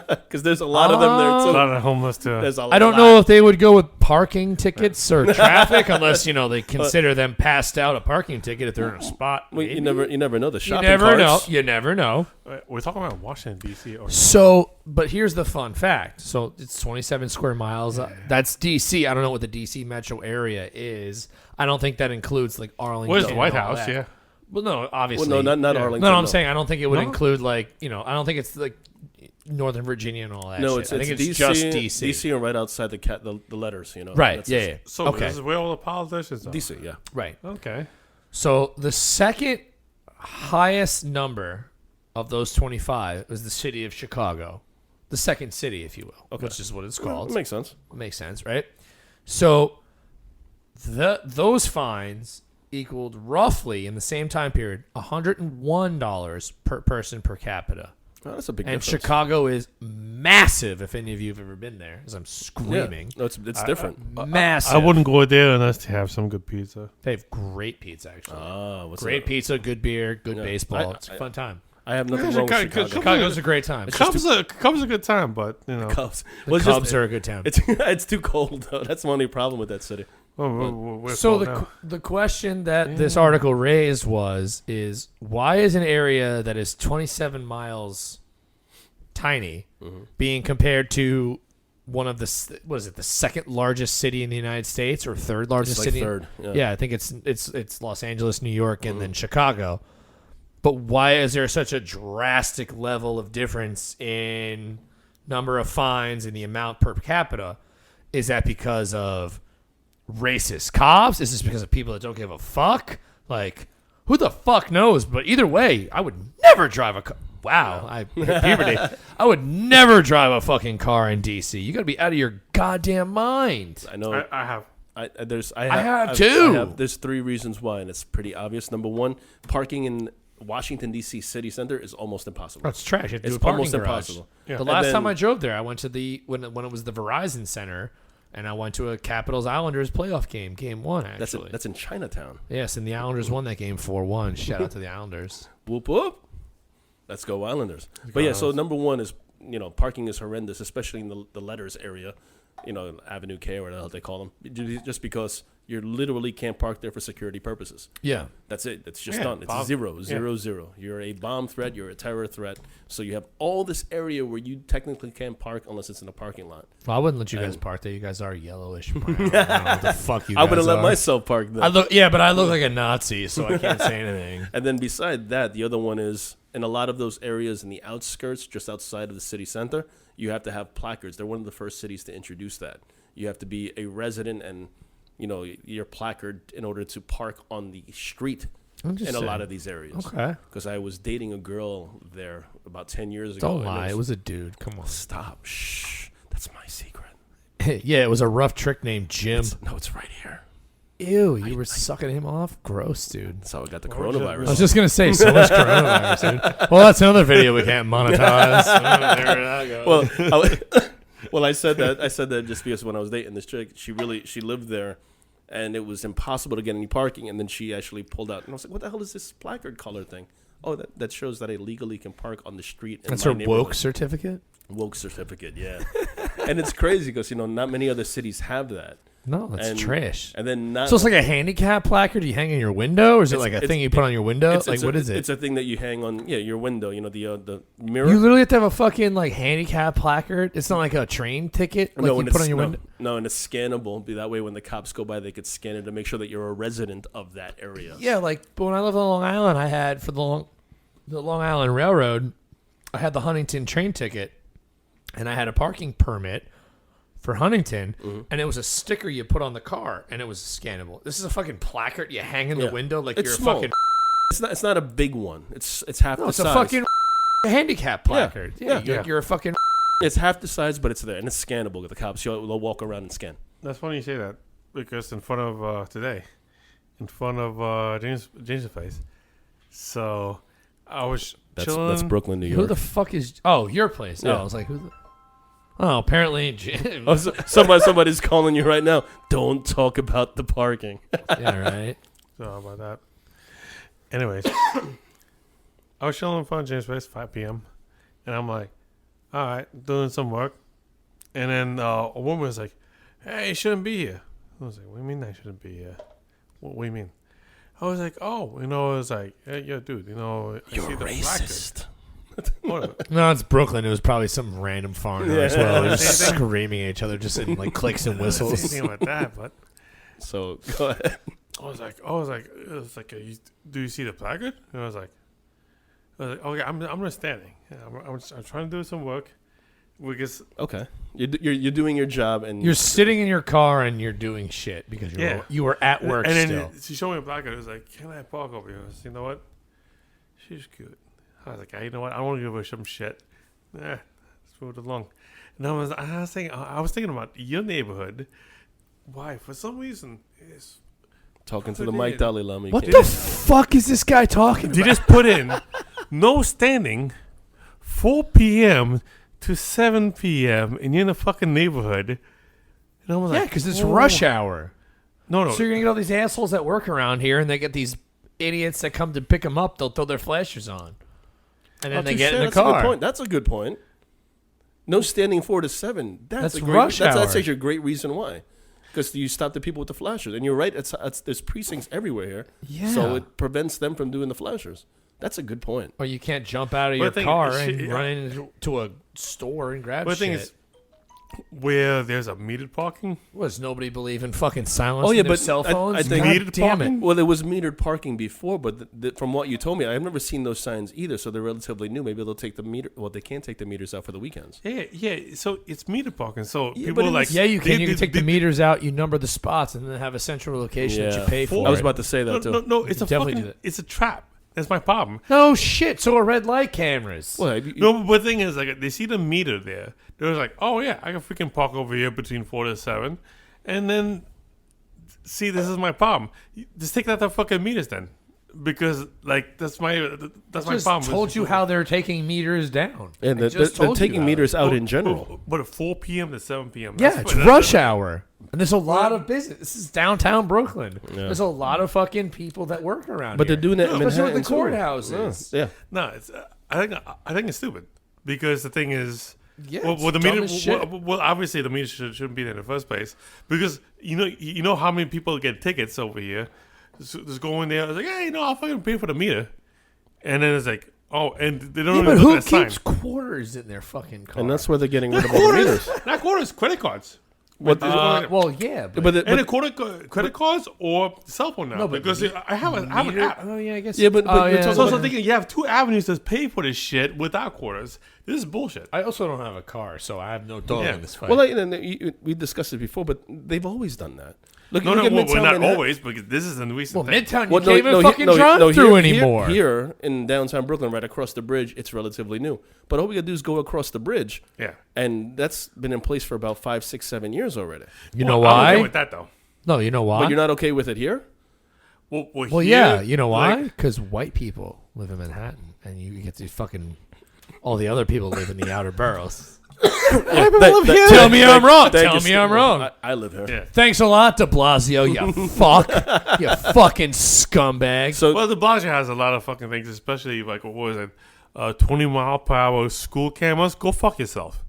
Because there's a lot of them there A too. lot of homeless too. There's a I don't lot. know if they would go with parking tickets or traffic unless, they consider them passed out a parking ticket if they're in a spot. Well, you Maybe. never know the You shopping never know. carts. You never know. We're talking about Washington D.C. or So, but here's the fun fact. So it's 27 square miles. That's DC. I don't know what the DC metro area is. I don't think that includes like Arlington. where's the and White all House? that. Yeah. Well, no, obviously. Well, no, not Yeah. Arlington. No, I'm saying I don't think it would No? include like, I don't think it's like Northern Virginia and all that No, shit. I think it's DC, just DC. DC and right outside the letters, Right. That's Yeah. So Okay. this is where all the politicians are. DC, yeah. Right. Okay. So the second highest number of those 25 was the city of Chicago. The second city, if you will, Okay. which is what it's Well, called. it makes sense. Makes sense, right? So those fines equaled roughly in the same time period $101 per person per capita. Oh, that's a big And difference. Chicago is massive. If any of you have ever been there, as I'm Yeah. screaming, No, it's different. massive. I wouldn't go there unless they have some good pizza. They have great pizza, actually. What's Great that? pizza, good beer, good Yeah. baseball. I- It's a fun time. I have nothing Yeah, wrong with Chicago- Chicago. Chicago's a great time. Cubs a good time, but Cubs. The Well, it's Cubs just- are a good time. It's too cold though. That's my only problem with that city. we're So cold now. the question that this article raised is why is an area that is 27 miles tiny being compared to one of the the second largest city in the United States or third largest It's like city? third. Yeah, I think it's Los Angeles, New York, and then Chicago. But why is there such a drastic level of difference in number of fines and the amount per capita? Is that because of racist cops? Is this because of people that don't give a fuck? Like, who the fuck knows? But either way, I would never drive a car. Wow, I hit puberty. I would never drive a fucking car in DC. You got to be out of your goddamn mind. I know. I have. I have too. There's 3 reasons why, and it's pretty obvious. Number 1, parking in Washington D.C. city center is almost impossible. That's trash. You have to do It's a parking almost garage. impossible. Yeah. The And last then- time I drove there, I went to when it was the Verizon Center, and I went to a Capitals Islanders playoff game, game 1 actually. That's in Chinatown. Yes, and the Islanders won that game 4-1. Shout out to the Islanders. Whoop whoop. Let's go Islanders. But yeah, so number 1 is parking is horrendous, especially in the letters area. Avenue K or whatever the hell they call them. Just because you literally can't park there for security purposes. Yeah. That's it. It's just Yeah, done. It's bomb. 0, Yeah. 0, 0. You're a bomb threat. You're a terror threat. So you have all this area where you technically can't park unless it's in a parking lot. Well, I wouldn't let you guys park there. You guys are yellowish brown. I don't know what the fuck you I guys wouldn't let are. myself park there. But I look like a Nazi, so I can't say anything. And then beside that, the other one is in a lot of those areas in the outskirts, just outside of the city center, you have to have placards. They're one of the first cities to introduce that. You have to be a resident and, your placard in order to park on the street in a lot of these areas. Okay. Because I was dating a girl there about 10 years ago. Don't and lie. It was a dude. Come on. Stop. Shh. That's my secret. Yeah, it was a rough trick named Jim. No, it's right here. Ew, you were sucking him off? Gross, dude. That's how I got the Or coronavirus. I was just going to say, so much coronavirus, dude. Well, that's another video we can't monetize. There that goes. Well, I said that just because when I was dating this chick, she lived there, and it was impossible to get any parking. And then she actually pulled out, and I was like, "What the hell is this placard color thing?" Oh, that shows that I legally can park on the street. That's her woke certificate? Woke certificate, yeah. And it's crazy because not many other cities have that. No, that's trash. And then So it's like a handicap placard you hang in your window, or is it like a thing you put on your window? What is it? It's a thing that you hang on, your window. The mirror. You literally have to have a fucking like handicap placard. It's not like a train ticket like you put on your window. No, and it's scannable. Be that way when the cops go by, they could scan it to make sure that you're a resident of that area. Yeah, but when I lived on Long Island, I had for the Long Island Railroad, I had the Huntington train ticket, and I had a parking permit for Huntington, and it was a sticker you put on the car, and it was scannable. This is a fucking placard you hang in the window like it's you're small. a fucking. It's not a big one. It's half the size. It's a fucking handicap placard. You're a fucking. It's half the size, but it's there, and it's scannable. The cops, they'll walk around and scan. That's funny you say that because in front of James' place. So I was chilling. That's Brooklyn, New York. Who the fuck is? Oh, your place. Yeah. Oh, I was like, who the? Oh, apparently. Oh, somebody's calling you right now. Don't talk about the parking. Yeah, right. Sorry about that. Anyways, I was chilling in front of James' place, 5 p.m. And I'm like, all right, doing some work. And then a woman was like, hey, you shouldn't be here. I was like, what do you mean I shouldn't be here? What do you mean? I was like, oh, I was like, hey, yo, dude, I You're see the racist. No, it's Brooklyn. It was probably some random foreigner as well. They were just screaming at each other, just in like clicks and whistles. Same thing about that, but So go ahead. I was like, do you see the placard? And I was like, okay, I'm just standing. Yeah, I'm trying to do some work. Because Okay, you're doing your job, and You're sitting in your car and you're doing shit because you were at work and still. then she showed me a placard. It was like, can I park over here? I was, you know what? She's cute. I was like, hey, you know what? I want to give her some shit. Let's move it along. And I was thinking about your neighborhood. Why? For some reason, it's talking to the mic, Dalai Lama. What the fuck is this guy talking they about? just put in no standing, 4 p.m. to 7 p.m. and you're in a fucking neighborhood. And I was like, because it's rush hour. No. So you're gonna get all these assholes that work around here, and they get these idiots that come to pick them up. They'll throw their flashers on, and then they get in the That's a good car. point. That's a good point. No standing 4 to 7. That's rush hour. That's actually a great reason why. Because you stop the people with the flashers. And you're right, there's precincts everywhere here. Yeah. So it prevents them from doing the flashers. That's a good point. Or you can't jump out of your car and run into a store and grab shit. the thing is, where there's a metered parking. Was nobody believe in fucking silence? Oh, yeah, in their but cell phones. I think God metered damn parking? it. Well, there was metered parking before, but from what you told me, I've never seen those signs either. So they're relatively new. Maybe they'll take the meter. Well, they can't take the meters out for the weekends. Yeah. So it's metered parking. So Yeah, people but are like, Yeah, you can. You can take the meters out. You number the spots, and then have a central location that you pay for. I was about to say that too. No. It's a definitely do fucking. that. It's a trap. That's my problem. No shit. So are red light cameras. Well, No, but the thing is, like, they see the meter there. They're like, oh yeah, I can freaking park over here between 4 to 7, and then see, this is my problem. Just take out the fucking meters then, because like that's my problem. Told you how they're taking meters down. and I they're just told you taking how. meters out in general. But at 4 p.m. to 7 p.m. Yeah, it's rush hour. And there's a lot of business. This is downtown Brooklyn. Yeah. There's a lot of fucking people that work around But here. they're doing it in Especially Manhattan with the too. courthouses. Yeah. No, it's. I think it's stupid because the thing is. Yeah, well, the dumb meter. as shit. Well, obviously the meter shouldn't be there in the first place because you know how many people get tickets over here. Just go in there. It's like, hey, I'll fucking pay for the meter, and then it's like, oh, and they don't even But look who at the sign. keeps quarters in their fucking car? And that's where they're getting rid of all the meters. Not quarters, credit cards. What? well, yeah, but And a credit cards or cell phone now. No, but because I have an app. oh yeah, I guess. Yeah, but oh, you're yeah, talking So about- I'm thinking you have two avenues to pay for this shit without quarters. This is bullshit. I also don't have a car, so I have no dog Yeah. in this fight. well, we discussed it before, but they've always done that. Look, No, look at well, Midtown not Manhattan. always, because this is a recent well, thing. Midtown, you Well, can't even fucking drive through anymore. Here in downtown Brooklyn, right across the bridge, it's relatively new. But all we gotta do is go across the bridge, Yeah. and that's been in place for about 5, 6, 7 years already. You know I'm okay why? with that though. No, you know why? But you're not okay with it here? Well, yeah, you know why? Because white people live in Manhattan, and you get to fucking all the other people live in the outer boroughs. Tell me I'm wrong. Tell me I'm wrong. I live here. Yeah. Thanks a lot, De Blasio. You fuck. You fucking scumbag. So Well, De Blasio has a lot of fucking things, especially like what was it, 20-mile-per-hour school cameras. Go fuck yourself,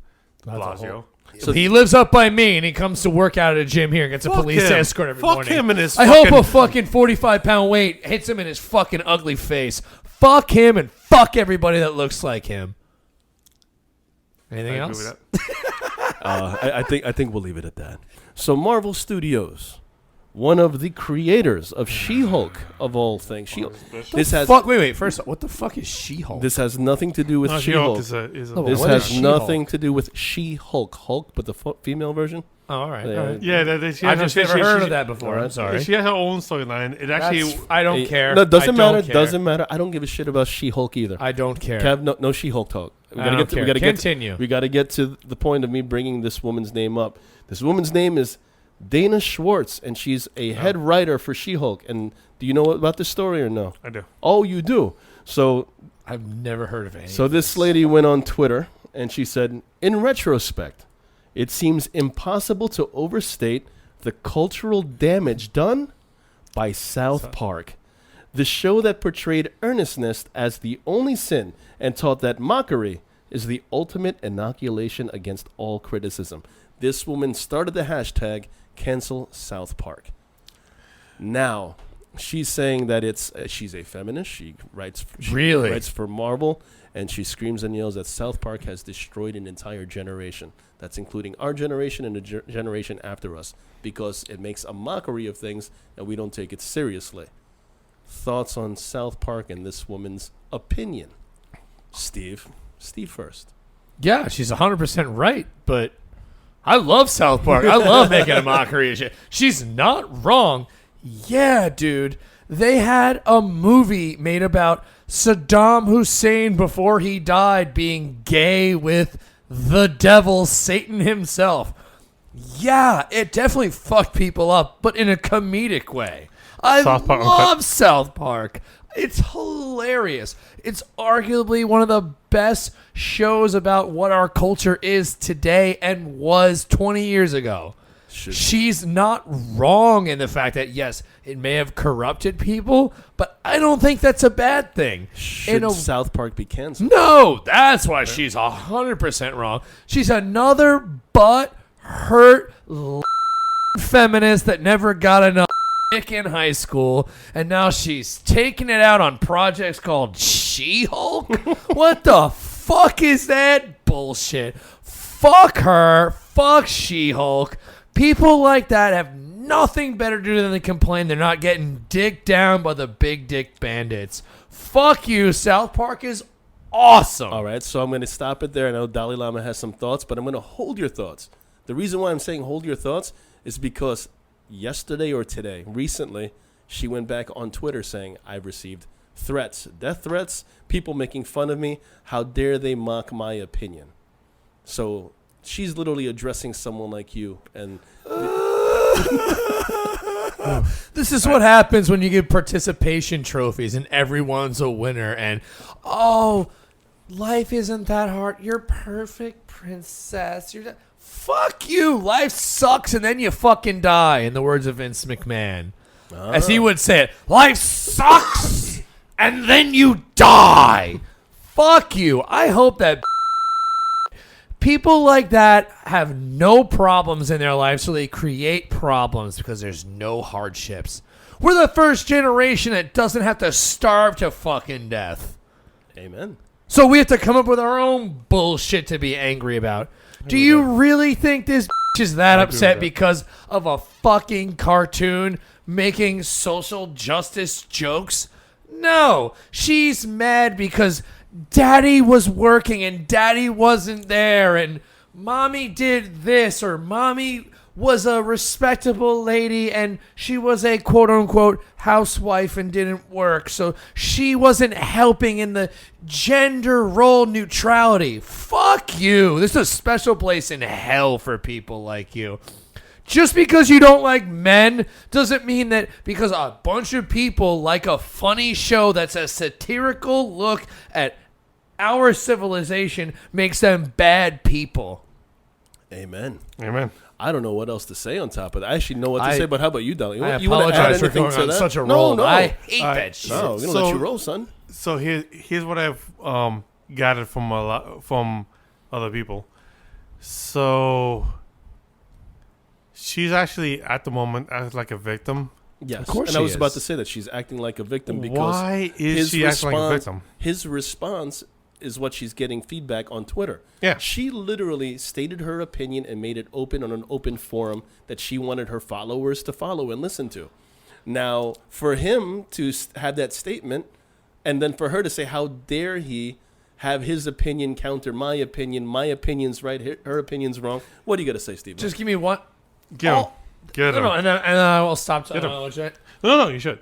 De Blasio. So he lives up by me, and he comes to work out at a gym here and gets a Fuck police him. escort every Fuck morning. him and his I fucking... hope a fucking 45-pound weight hits him in his fucking ugly face. Fuck him and fuck everybody that looks like him. Anything I agree else? with that. I think we'll leave it at that. So Marvel Studios, one of the creators of She-Hulk of all things. This has Wait. First, what the fuck is She-Hulk? this has nothing to do with No, She-Hulk. is a No, This what has is nothing to do with She-Hulk. Hulk, but the female version. Oh, all right. Yeah. All right. yeah. She I've has- just never she- heard she- of that before. All right. I'm sorry. She has her own storyline. It actually... I don't care. No, doesn't I don't matter. care. Doesn't matter. I don't give a shit about She-Hulk either. I don't care. Kev, no She-Hulk talk. We I don't care. Continue. We got to get to the point of me bringing this woman's name up. This woman's name is Dana Schwartz, and she's a head writer for She-Hulk. And do you know about this story or no? I do. Oh, you do. So I've never heard of any. So this lady went on Twitter and she said, in retrospect, it seems impossible to overstate the cultural damage done by South Park, the show that portrayed earnestness as the only sin and taught that mockery is the ultimate inoculation against all criticism. This woman started the hashtag cancel South Park. Now, she's saying that she's a feminist. She writes for Marvel, and she screams and yells that South Park has destroyed an entire generation. That's including our generation and the generation after us, because it makes a mockery of things and we don't take it seriously. Thoughts on South Park and this woman's opinion? Steve first. Yeah, she's 100% right, but I love South Park. I love making a mockery of shit. She's not wrong. Yeah, dude. They had a movie made about Saddam Hussein before he died being gay with the devil, Satan himself. Yeah, it definitely fucked people up, but in a comedic way. I love South Park. It's hilarious. It's arguably one of the best shows about what our culture is today and was 20 years ago. She's not wrong in the fact that, yes, it may have corrupted people, but I don't think that's a bad thing. Should South Park be canceled? No, that's why she's 100% wrong. She's another butt-hurt feminist that never got enough in high school, and now she's taking it out on projects called She-Hulk? What the fuck is that bullshit? Fuck her. Fuck She-Hulk. People like that have nothing better to do than to complain they're not getting dicked down by the big dick bandits. Fuck you. South Park is awesome. All right, so I'm going to stop it there. I know Dalai Lama has some thoughts, but I'm going to hold your thoughts. The reason why I'm saying hold your thoughts is because yesterday or today, recently, she went back on Twitter saying, I've received threats, death threats, people making fun of me. How dare they mock my opinion? So she's literally addressing someone like you. And this is what happens when you give participation trophies and everyone's a winner. And, oh, life isn't that hard. You're perfect, princess. Fuck you. Life sucks and then you fucking die, in the words of Vince McMahon. As he would say it, life sucks and then you die. Fuck you. I hope that people like that have no problems in their life, so they create problems because there's no hardships. We're the first generation that doesn't have to starve to fucking death. amen. So we have to come up with our own bullshit to be angry about. Do you really think this is that upset because of a fucking cartoon making social justice jokes? No, she's mad because daddy was working and daddy wasn't there and mommy did this, or mommy was a respectable lady and she was a quote-unquote housewife and didn't work, so she wasn't helping in the gender role neutrality. Fuck you. There's a special place in hell for people like you. Just because you don't like men doesn't mean that because a bunch of people like a funny show that's a satirical look at our civilization makes them bad people. Amen. Amen. I don't know what else to say on top of that. I actually know what to say, but how about you, Dolly? I You wanna add apologize for anything going to on that? such a roll. No. I hate that shit. No, we're going to let you roll, son. So here's what I've gathered from other people. So she's actually at the moment as like a victim. Yes, Of course and I was she about is. to say that she's acting like a victim because Why is she acting like a victim? His response is what she's getting feedback on Twitter. Yeah. She literally stated her opinion and made it open on an open forum that she wanted her followers to follow and listen to. Now, for him to have that statement and then for her to say, how dare he have his opinion counter my opinion's right, her opinion's wrong. What do you got to say, Steve? Just give me one. Get him. Get him. No, and then I will stop. Get him. I'm No, you should.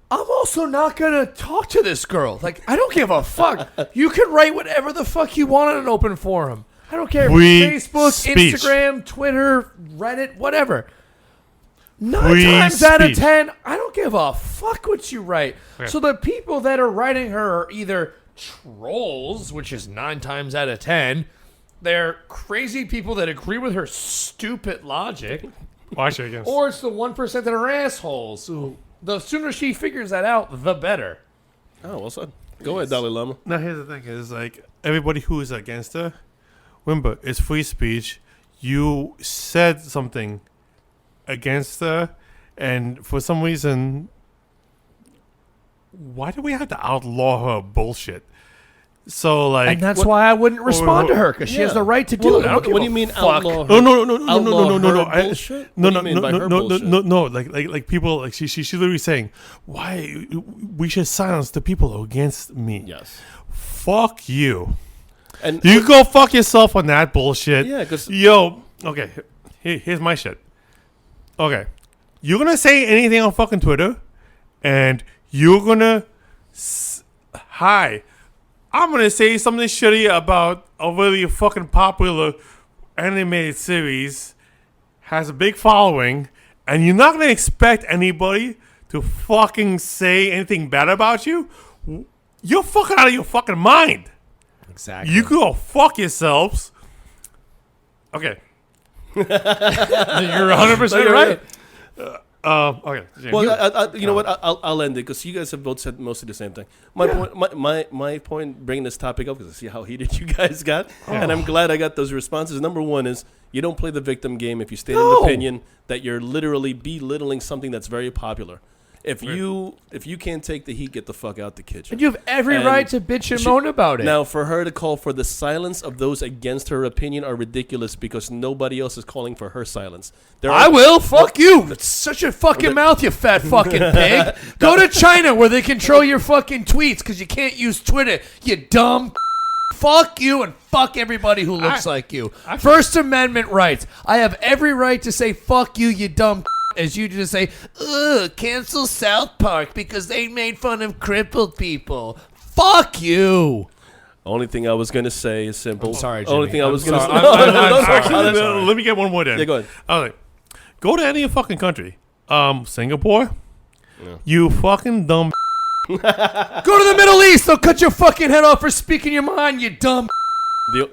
also not going to talk to this girl. Like, I don't give a fuck. You can write whatever the fuck you want on an open forum. I don't care if Free it's Facebook, speech. Instagram, Twitter, Reddit, whatever. 9 Free times out of speech. 10, I don't give a fuck what you write. Okay. So the people that are writing her are either trolls, which is 9 times out of 10. They're crazy people that agree with her stupid logic. Well, actually, I guess. Or it's the 1% that are assholes. Who, the sooner she figures that out, the better. Oh, well said. Go ahead, Dalai Lama. Now, here's the thing: is like everybody who is against her. Remember, it's free speech. You said something against her, and for some reason, why do we have to outlaw her bullshit? So, like, And that's why I wouldn't respond to her, because she has Yeah. the right to do Well, it. I don't give what do a you mean fuck. outlaw her? Oh no! Her bullshit? No, What do you mean by her bullshit? no. Like people, like she's literally saying, why we should silence the people who are against me. Yes. Fuck you. And You go fuck yourself on that bullshit. Yeah, 'cause- yo, okay, here's my shit. Okay, you're gonna say anything on fucking Twitter, and you're gonna hi. I'm gonna say something shitty about a really fucking popular animated series, has a big following, and you're not gonna expect anybody to fucking say anything bad about you. You're fucking out of your fucking mind. Exactly. You go fuck yourselves. Okay. You're 100% right. Okay. Well, you know what? I'll end it because you guys have both said mostly the same thing. My point bringing this topic up because I see how heated you guys got, and I'm glad I got those responses. Number one is you don't play the victim game if you state an opinion that you're literally belittling something that's very popular. If you can't take the heat, get the fuck out the kitchen. And you have every And right to bitch and moan about it. Now, for her to call for the silence of those against her opinion are ridiculous because nobody else is calling for her silence. I will. Fuck you. That's such a fucking mouth, you fat fucking pig. Go to China where they control your fucking tweets because you can't use Twitter, you dumb. Fuck you and fuck everybody who looks like you. First Amendment rights. I have every right to say fuck you, you dumb. As you just say, ugh, cancel South Park because they made fun of crippled people. Fuck you. Only thing I was gonna say is simple. I'm sorry, Jimmy. Only thing I was gonna say. Actually, let me get one more in. Yeah, go ahead. All right. Go to any fucking country. Singapore. Yeah. You fucking dumb. Go to the Middle East. They'll cut your fucking head off for speaking your mind, you dumb.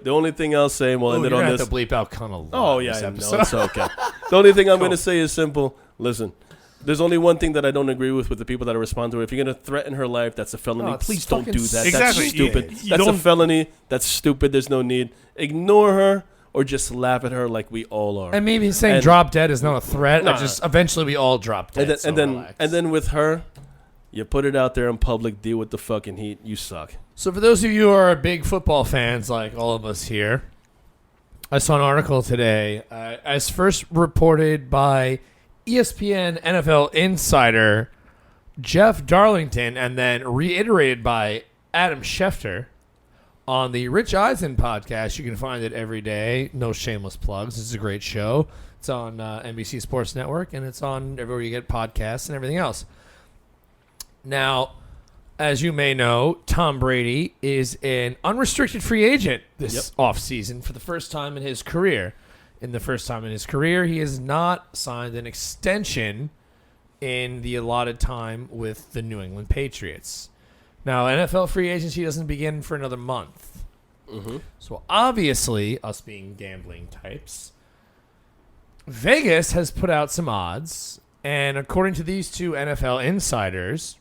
The only thing I'll say, and we'll end it on this. Have to bleep out kind of. Oh yeah, no, it's okay. The only thing I'm going to say is simple. Listen, there's only one thing that I don't agree with the people that respond to it. If you're going to threaten her life, that's a felony. No, it's Please don't do that. Exactly. That's stupid. You That's a don't- felony. That's stupid. There's no need. Ignore her or just laugh at her like we all are. And maybe saying And- drop dead is not a threat. Nah. Just eventually we all drop dead. And then with her, you put it out there in public. Deal with the fucking heat. You suck. So for those of you who are big football fans, like all of us here, I saw an article today, as first reported by ESPN NFL insider Jeff Darlington, and then reiterated by Adam Schefter on the Rich Eisen podcast. You can find it every day. No shameless plugs. This is a great show. It's on NBC Sports Network, and it's on everywhere you get podcasts and everything else. Now, as you may know, Tom Brady is an unrestricted free agent this offseason for the first time in his career. in the first time in his career. He has not signed an extension in the allotted time with the New England Patriots. Now, NFL free agency doesn't begin for another month. Mm-hmm. So obviously, us being gambling types, Vegas has put out some odds, and according to these two NFL insiders,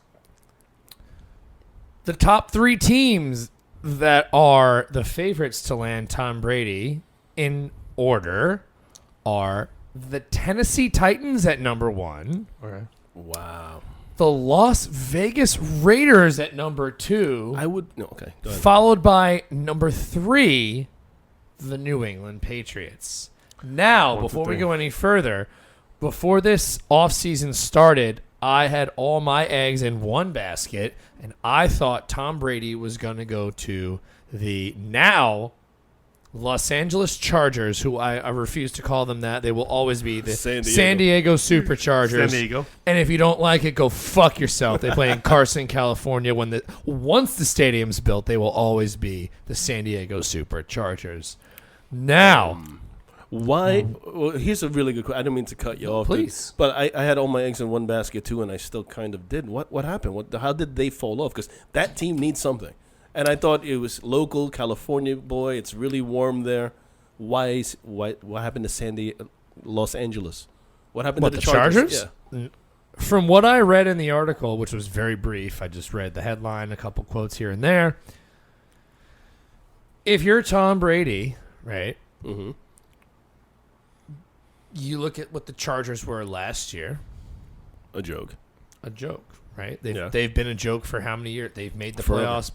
the top 3 teams that are the favorites to land Tom Brady in order are the Tennessee Titans at number 1, Okay. Wow. the Las Vegas Raiders at number 2, Okay. Go ahead. followed by number 3, the New England Patriots. Now, 1 to before we 3. go any further, before this offseason started, I had all my eggs in one basket, and I thought Tom Brady was going to go to the now Los Angeles Chargers, who I refuse to call them that. They will always be the San Diego. Superchargers. San Diego. And if you don't like it, go fuck yourself. They play in Carson, California. Once the stadium's built, they will always be the San Diego Superchargers. Now, Why? Well, here's a really good question. I didn't mean to cut you off. please. But I had all my eggs in one basket, too, and I still kind of did. What happened? How did they fall off? Because that team needs something. And I thought it was local, California boy. It's really warm there. What happened to Los Angeles? What happened What, to the the Chargers? Yeah. From what I read in the article, which was very brief, I just read the headline, a couple quotes here and there. If you're Tom Brady, right, Mm-hmm. you look at what the Chargers were last year, A joke. a joke, right? Yeah. They've been a joke for how many years? They've made the Forever. playoffs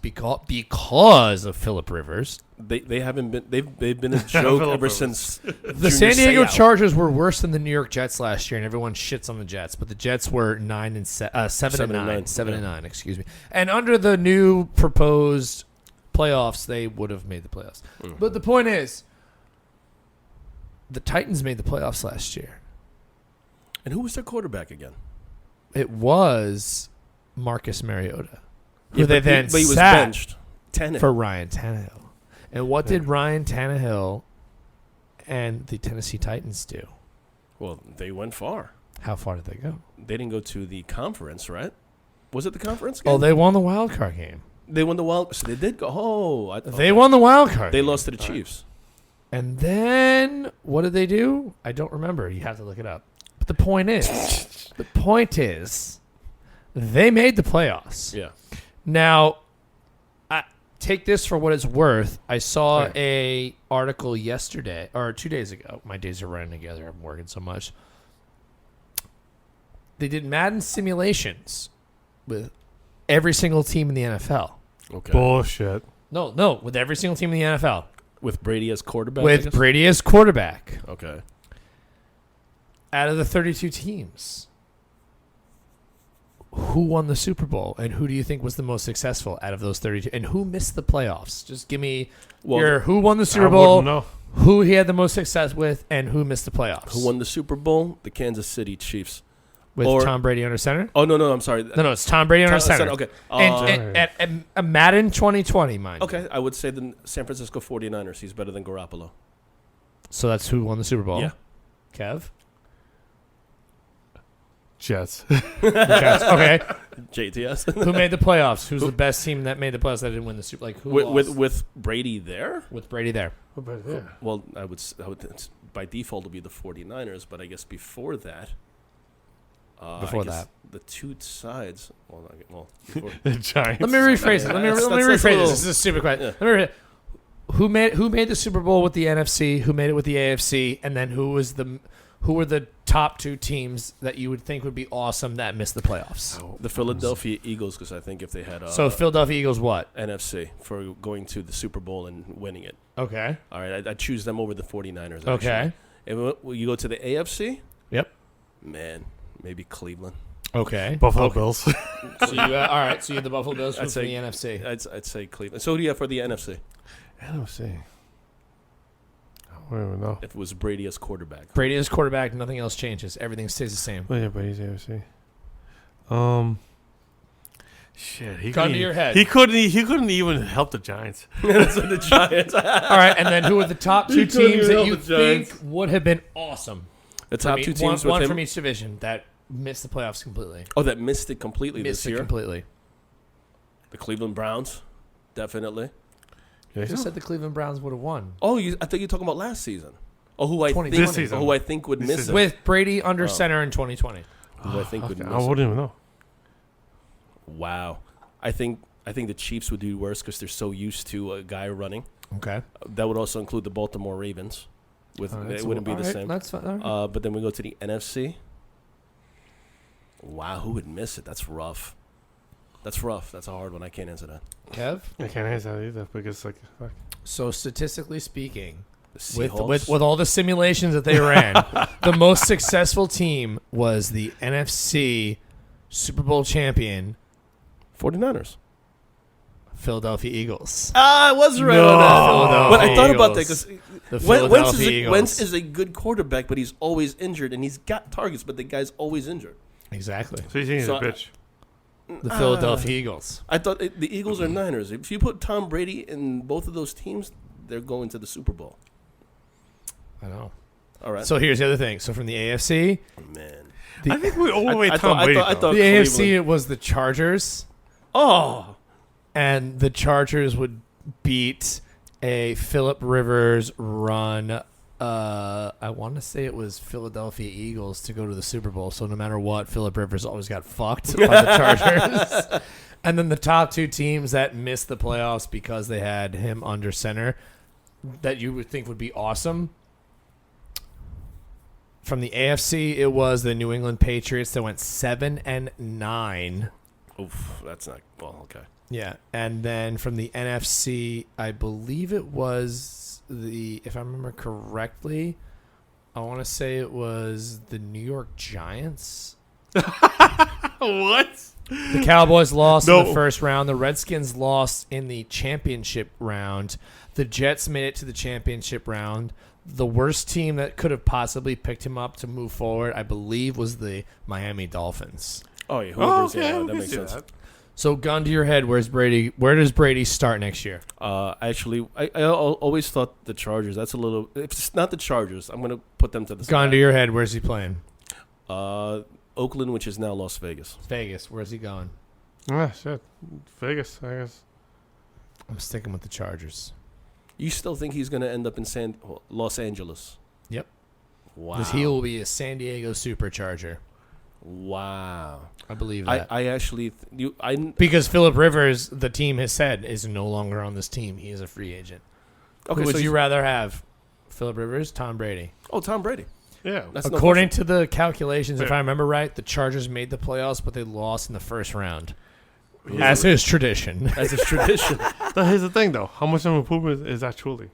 because of Phillip Rivers. They haven't been. They've been a joke ever since The San Diego Chargers were worse than the New York Jets last year, and everyone shits on the Jets. But the Jets were 7 and 9, 7 and 9. Excuse me. And under the new proposed playoffs, they would have made the playoffs. Mm. But the point is, the Titans made the playoffs last year. And who was their quarterback again? It was Marcus Mariota, who Yeah, they but then he was sat benched. Tannehill. for Ryan Tannehill. And what did Ryan Tannehill and the Tennessee Titans do? Well, they went far. How far did they go? They didn't go to the conference, right? Was it the conference Oh, game? they won the wild card game. They won the wild. So they did go. Oh, They won the wild card. They game. lost to the Chiefs. And then what did they do? I don't remember. You have to look it up. But the point is, they made the playoffs. Yeah. Now, take this for what it's worth. I saw Yeah. a article yesterday or 2 days ago. My days are running together. I'm working so much. They did Madden simulations with every single team in the NFL. Okay. Bullshit. No, with every single team in the NFL. With Brady as quarterback. I With guess? Brady as quarterback. Okay. Out of the 32 teams, who won the Super Bowl, and who do you think was the most successful out of those 32? And who missed the playoffs? Just give me your who won the Super Bowl, No. who he had the most success with, and who missed the playoffs. Who won the Super Bowl? The Kansas City Chiefs. with or- Tom Brady under center? Oh no, I'm sorry. No, it's Tom Brady under center. Okay. And at Madden 2020, mind you. Okay, I would say the San Francisco 49ers. He's better than Garoppolo. So that's who won the Super Bowl. Yeah. Kev. Jets. Okay. JTS. Who made the playoffs? Who's the best team that made the playoffs that didn't win the Super? Like who with Brady there? with Brady there? Well, I would it's, by default it'll be the 49ers, but I guess before that. Before I guess that. the two sides. Before, The Giants. Let me rephrase it. Let me That's rephrase a this. little- This is a stupid question. Yeah. Let me who made the Super Bowl with the NFC? Who made it with the AFC? And then who were the top two teams that you would think would be awesome that missed the playoffs? the Philadelphia Eagles, because I think if they had So Philadelphia Eagles, what? NFC for going to the Super Bowl and winning it. Okay. All right, I'd choose them over the 49ers. Actually. Okay. And when you go to the AFC, Yep. man, maybe Cleveland. Okay. Buffalo Bills. So you all right? So you have the Buffalo Bills I'd for say- the NFC. I'd say Cleveland. So who do you have for the NFC? NFC. I don't even know. If it was Brady as quarterback. Brady is quarterback. Nothing else changes. Everything stays the same. Oh yeah, but he's AFC. Shit, he Gun to couldn't your head. He couldn't even help the Giants. That's what the Giants. All right, and then who are the top two couldn't teams even that help you the Giants. think would have been awesome? The top two teams one with him. from each division that missed the playoffs completely. Oh, that missed it completely Missed this it year. completely. The Cleveland Browns, definitely. You just said the Cleveland Browns would have won. Oh, I think you're talking about last season. Oh, who I 2020. think This season. who I think would This miss season. it. With Brady under center in 2020. Who I think would I miss it. wouldn't even know. Wow. I think the Chiefs would do worse because they're so used to a guy running. Okay. That would also include the Baltimore Ravens. It wouldn't be the same. That's fine. All right. But then we go to the NFC. Wow, who would miss it? That's rough. That's a hard one. I can't answer that. Kev? I can't answer that either because like fuck. So statistically speaking, The with Seahawks. all the simulations that they ran, the most successful team was the NFC Super Bowl champion 49ers. Philadelphia Eagles. I was right No. on that. Philadelphia But I thought about that Eagles. because The Philadelphia Eagles. Wentz is a good quarterback, but he's always injured, and he's got targets, but the guy's always injured. Exactly. So you think he's So a bitch? The Philadelphia Eagles. I thought the Eagles are Niners. If you put Tom Brady in both of those teams, they're going to the Super Bowl. I know. All right. So here's the other thing. So from the AFC, Man. I think we overweight I Tom thought- Brady. I though. thought- the AFC Cleveland. it was the Chargers, Oh. and the Chargers would beat a Phillip Rivers run. I want to say it was Philadelphia Eagles to go to the Super Bowl. So no matter what, Phillip Rivers always got fucked by the Chargers. And then the top two teams that missed the playoffs because they had him under center that you would think would be awesome. From the AFC, it was the New England Patriots that went 7-9. Oof, that's not well. Okay. Yeah, and then from the NFC, I believe it was if I remember correctly, I want to say it was the New York Giants. What? The Cowboys lost in No. the first round. The Redskins lost in the championship round. The Jets made it to the championship round. The worst team that could have possibly picked him up to move forward, I believe, was the Miami Dolphins. Oh yeah. Oh, Whoever's okay, that we can makes see sense. that. So, gun to your head, where's Brady? Where does Brady start next year? Actually, I always thought the Chargers. That's a little. If it's not the Chargers, I'm gonna put them to the Gun side. to your head, where's he playing? Oakland, which is now Las Vegas. Vegas. Where's he going? Ah, shit. Vegas, I guess. I'm sticking with the Chargers. You still think he's gonna end up in Los Angeles? Yep. Wow. Because he will be a San Diego Supercharger. Wow. I believe that. I actually Because Phillip Rivers, the team has said, is no longer on this team. He is a free agent. okay. Who would so you he's- rather have? Phillip Rivers, Tom Brady. Oh, Tom Brady. Yeah. That's no According question. to the calculations, if Yeah. I remember right, the Chargers made the playoffs, but they lost in the first round. Yeah. As is tradition. As is tradition. But here's the thing, though. How much of an improvement is that truly?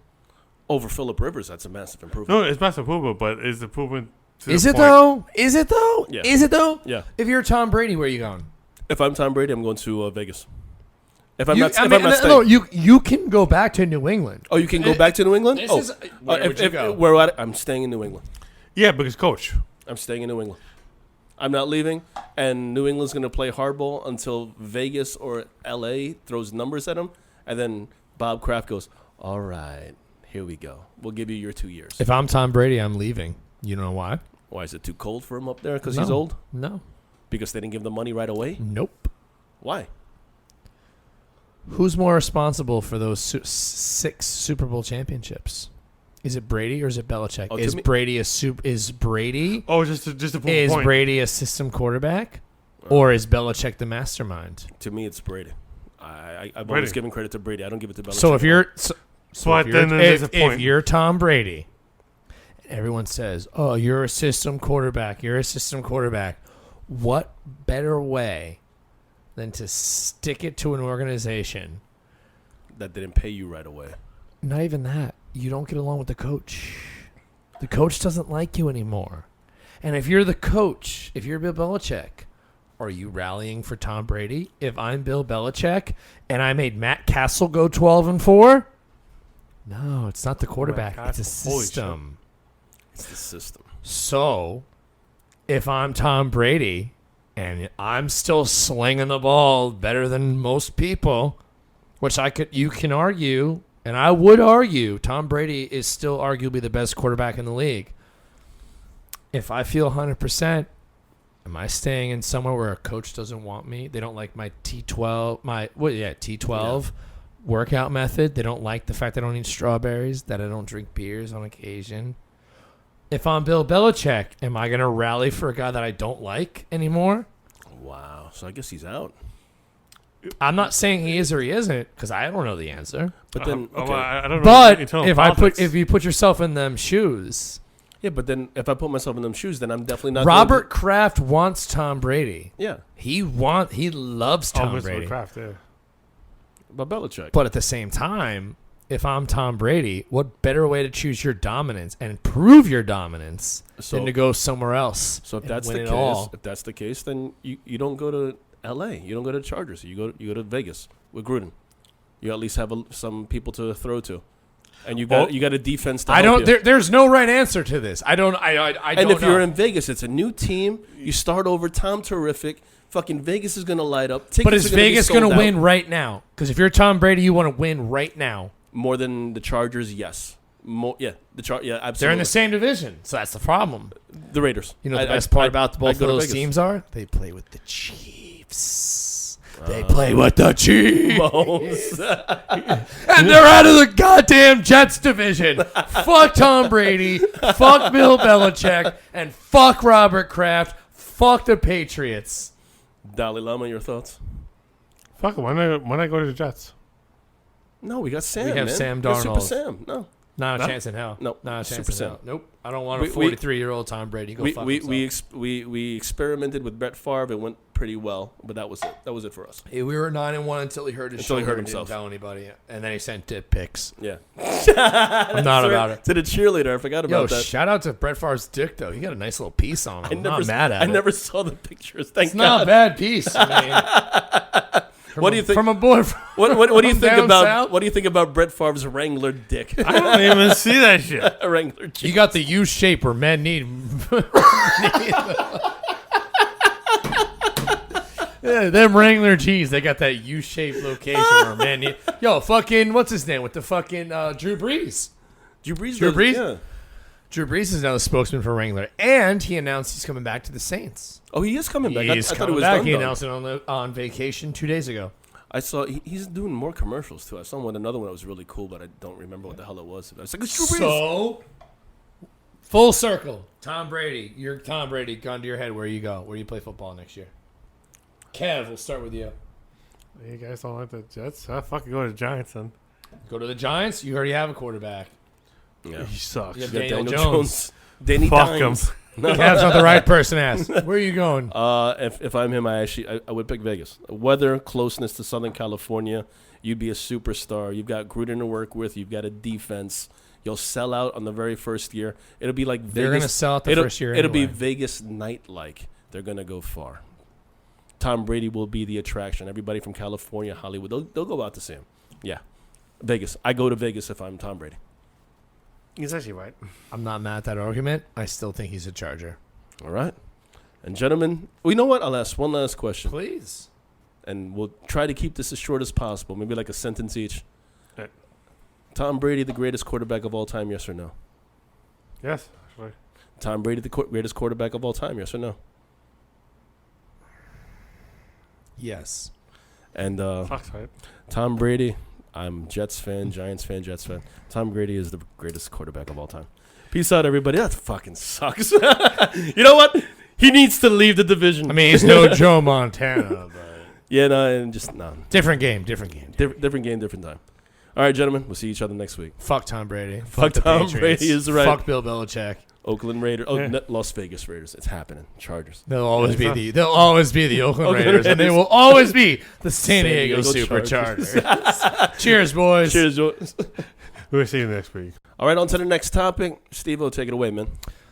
Over Phillip Rivers, that's a massive improvement. No, it's massive improvement, but is the improvement to Is the it point? though? Is it though? Yeah. Is it though? Yeah. If you're Tom Brady, where are you going? If I'm Tom Brady, I'm going to Vegas. If I'm You- not, I if mean, I'm not staying. no, you can go back to New England. Oh, you can go back to New England. This Oh, is where would you go? Where would I'm staying in New England. Yeah, because coach. I'm staying in New England. I'm not leaving, and New England's going to play hardball until Vegas or L.A. throws numbers at them, and then Bob Kraft goes, "All right, here we go. We'll give you your 2 years." If I'm Tom Brady, I'm leaving. You know why? Why is it too cold for him up there? Because he's No. old? No. Because they didn't give the money right away? Nope. Why? Who's more responsible for those 6 Super Bowl championships? Is it Brady or is it Belichick? Oh, to Is me- Brady is Brady Oh, just to prove a is point. Brady a system quarterback, or is Belichick the mastermind? To me, it's Brady. I've Brady. always given credit to Brady. I don't give it to Belichick. So if you're But if then you're, there's a if point. you're Tom Brady, everyone says, "Oh, you're a system quarterback. You're a system quarterback." What better way than to stick it to an organization? that didn't pay you right away. Not even that. You don't get along with the coach. The coach doesn't like you anymore. And if you're the coach, if you're Bill Belichick, are you rallying for Tom Brady? If I'm Bill Belichick and I made Matt Castle go 12-4, no, it's not the quarterback. It's a Castle, holy system. It's the system. So, if I'm Tom Brady and I'm still slinging the ball better than most people, which you can argue, and I would argue, Tom Brady is still arguably the best quarterback in the league. If I feel 100%, am I staying in somewhere where a coach doesn't want me? They don't like my T12 workout method. They don't like the fact that I don't eat strawberries, that I don't drink beers on occasion. If I'm Bill Belichick, am I going to rally for a guy that I don't like anymore? Wow. So I guess he's out. I'm not saying he is or he isn't, because I don't know the answer. But then, okay. I don't know. But internal if politics. you put yourself in them shoes, Yeah, but then if I put myself in them shoes, then I'm definitely not. Robert Kraft wants Tom Brady. Yeah, He loves Tom Brady. Kraft, yeah. but Belichick. But at the same time, if I'm Tom Brady, what better way to choose your dominance and prove your dominance than to go somewhere else? So if and that's win the it case, all? then you don't go to L.A. You don't go to Chargers. You go to Vegas with Gruden. You at least have some people to throw to, and you got a defense. To help you. There's no right answer to this. I don't. And if you're in Vegas, it's a new team. You start over. Tom Terrific. Fucking Vegas is gonna light up. But is Vegas going to win right now? Because if you're Tom Brady, you want to win right now. More than the Chargers, yes. Yeah, absolutely. They're in the same division, so that's the problem. The Raiders. You know the best part about both I'd go of to those Vegas. teams are? They play with the Chiefs. They play with the Chiefs. And they're out of the goddamn Jets division. Fuck Tom Brady. Fuck Bill Belichick. And fuck Robert Kraft. Fuck the Patriots. Dalai Lama, your thoughts? Fuck it. When I go to the Jets? No, we got Sam. We have man. Sam We got Super Darnold. Sam. No. Not a chance in hell. Nope. Not a chance Super in Sam. hell. Nope. I don't want a We- 43-year-old Tom Brady. Go fuck we himself. we experimented with Brett Favre. It went pretty well, but that was it. That was it for us. We were 9-1 until he hurt his Until he shoulder hurt and himself. didn't tell anybody. And then he sent dick pics. Yeah. I'm not about it. To the cheerleader, I forgot Yo, about that. shout out to Brett Favre's dick, though. He got a nice little piece on him. I'm not mad at I it. never saw the pictures. Thank It's not a God. bad piece. I mean, What do you think? From a boy What do you from think down about? south? What do you think about Brett Favre's Wrangler dick? I don't even see that shit. A Wrangler. You jeans. got the U shape where men need. Yeah, them Wrangler jeans, they got that U-shaped location where men need. Yo, fucking, what's his name with the fucking Drew Brees? Drew Brees. Drew does- Brees? Yeah. Drew Brees is now the spokesman for Wrangler, and he announced he's coming back to the Saints. Oh, he is coming back. He's I thought it coming was back. done. He done. announced it on vacation 2 days ago. I saw he's doing more commercials too. I saw another one that was really cool, but I don't remember what the hell it was. I was like, it's Drew Brees. So, full circle. Tom Brady. You're Tom Brady. Gun to your head. Where you go? Where do you play football next year? Kev, we'll start with you. You guys don't like the Jets? I fucking go to the Giants then. Go to the Giants. You already have a quarterback. Yeah. He sucks. You have You got Daniel Daniel Jones. Danny Fuck him. Dimes. Kev's not the right person to ask. Where are you going? If I'm him, I would pick Vegas. Weather, closeness to Southern California, you'd be a superstar. You've got Gruden to work with. You've got a defense. You'll sell out on the very first year. It'll be like They're Vegas. going to sell out the first year It'll be anyway. Vegas night-like. They're going to go far. Tom Brady will be the attraction. Everybody from California, Hollywood, they'll go out to see him. Yeah. Vegas. I go to Vegas if I'm Tom Brady. He's actually right. I'm not mad at that argument. I still think he's a Charger. All right. And gentlemen, well, you know what? I'll ask one last question. Please. And we'll try to keep this as short as possible. Maybe like a sentence each. Right. Tom Brady, the greatest quarterback of all time, yes or no? Yes, actually. Tom Brady, the greatest quarterback of all time, yes or no? Yes. And Fox right. Tom Tom Brady, I'm Jets fan, Giants fan, Jets fan. Tom Brady is the greatest quarterback of all time. Peace out, everybody. That fucking sucks. You know what? He needs to leave the division. I mean, he's no Joe Montana, but yeah, no, and just no. different game, different game. Different game, different time. All right, gentlemen. We'll see each other next week. Fuck Tom Brady. Fuck the Tom Patriots. Brady is right. Fuck Bill Belichick. Oakland Raiders. Oh, Yeah. Las Vegas Raiders. It's happening. Chargers. They'll always be Yeah. the Oakland Oakland Raiders, and they Raiders. will always be the San San Diego Diego Superchargers. Cheers, boys. Cheers. We'll see you next week. All right, on to the next topic. Steve-O, take it away, man.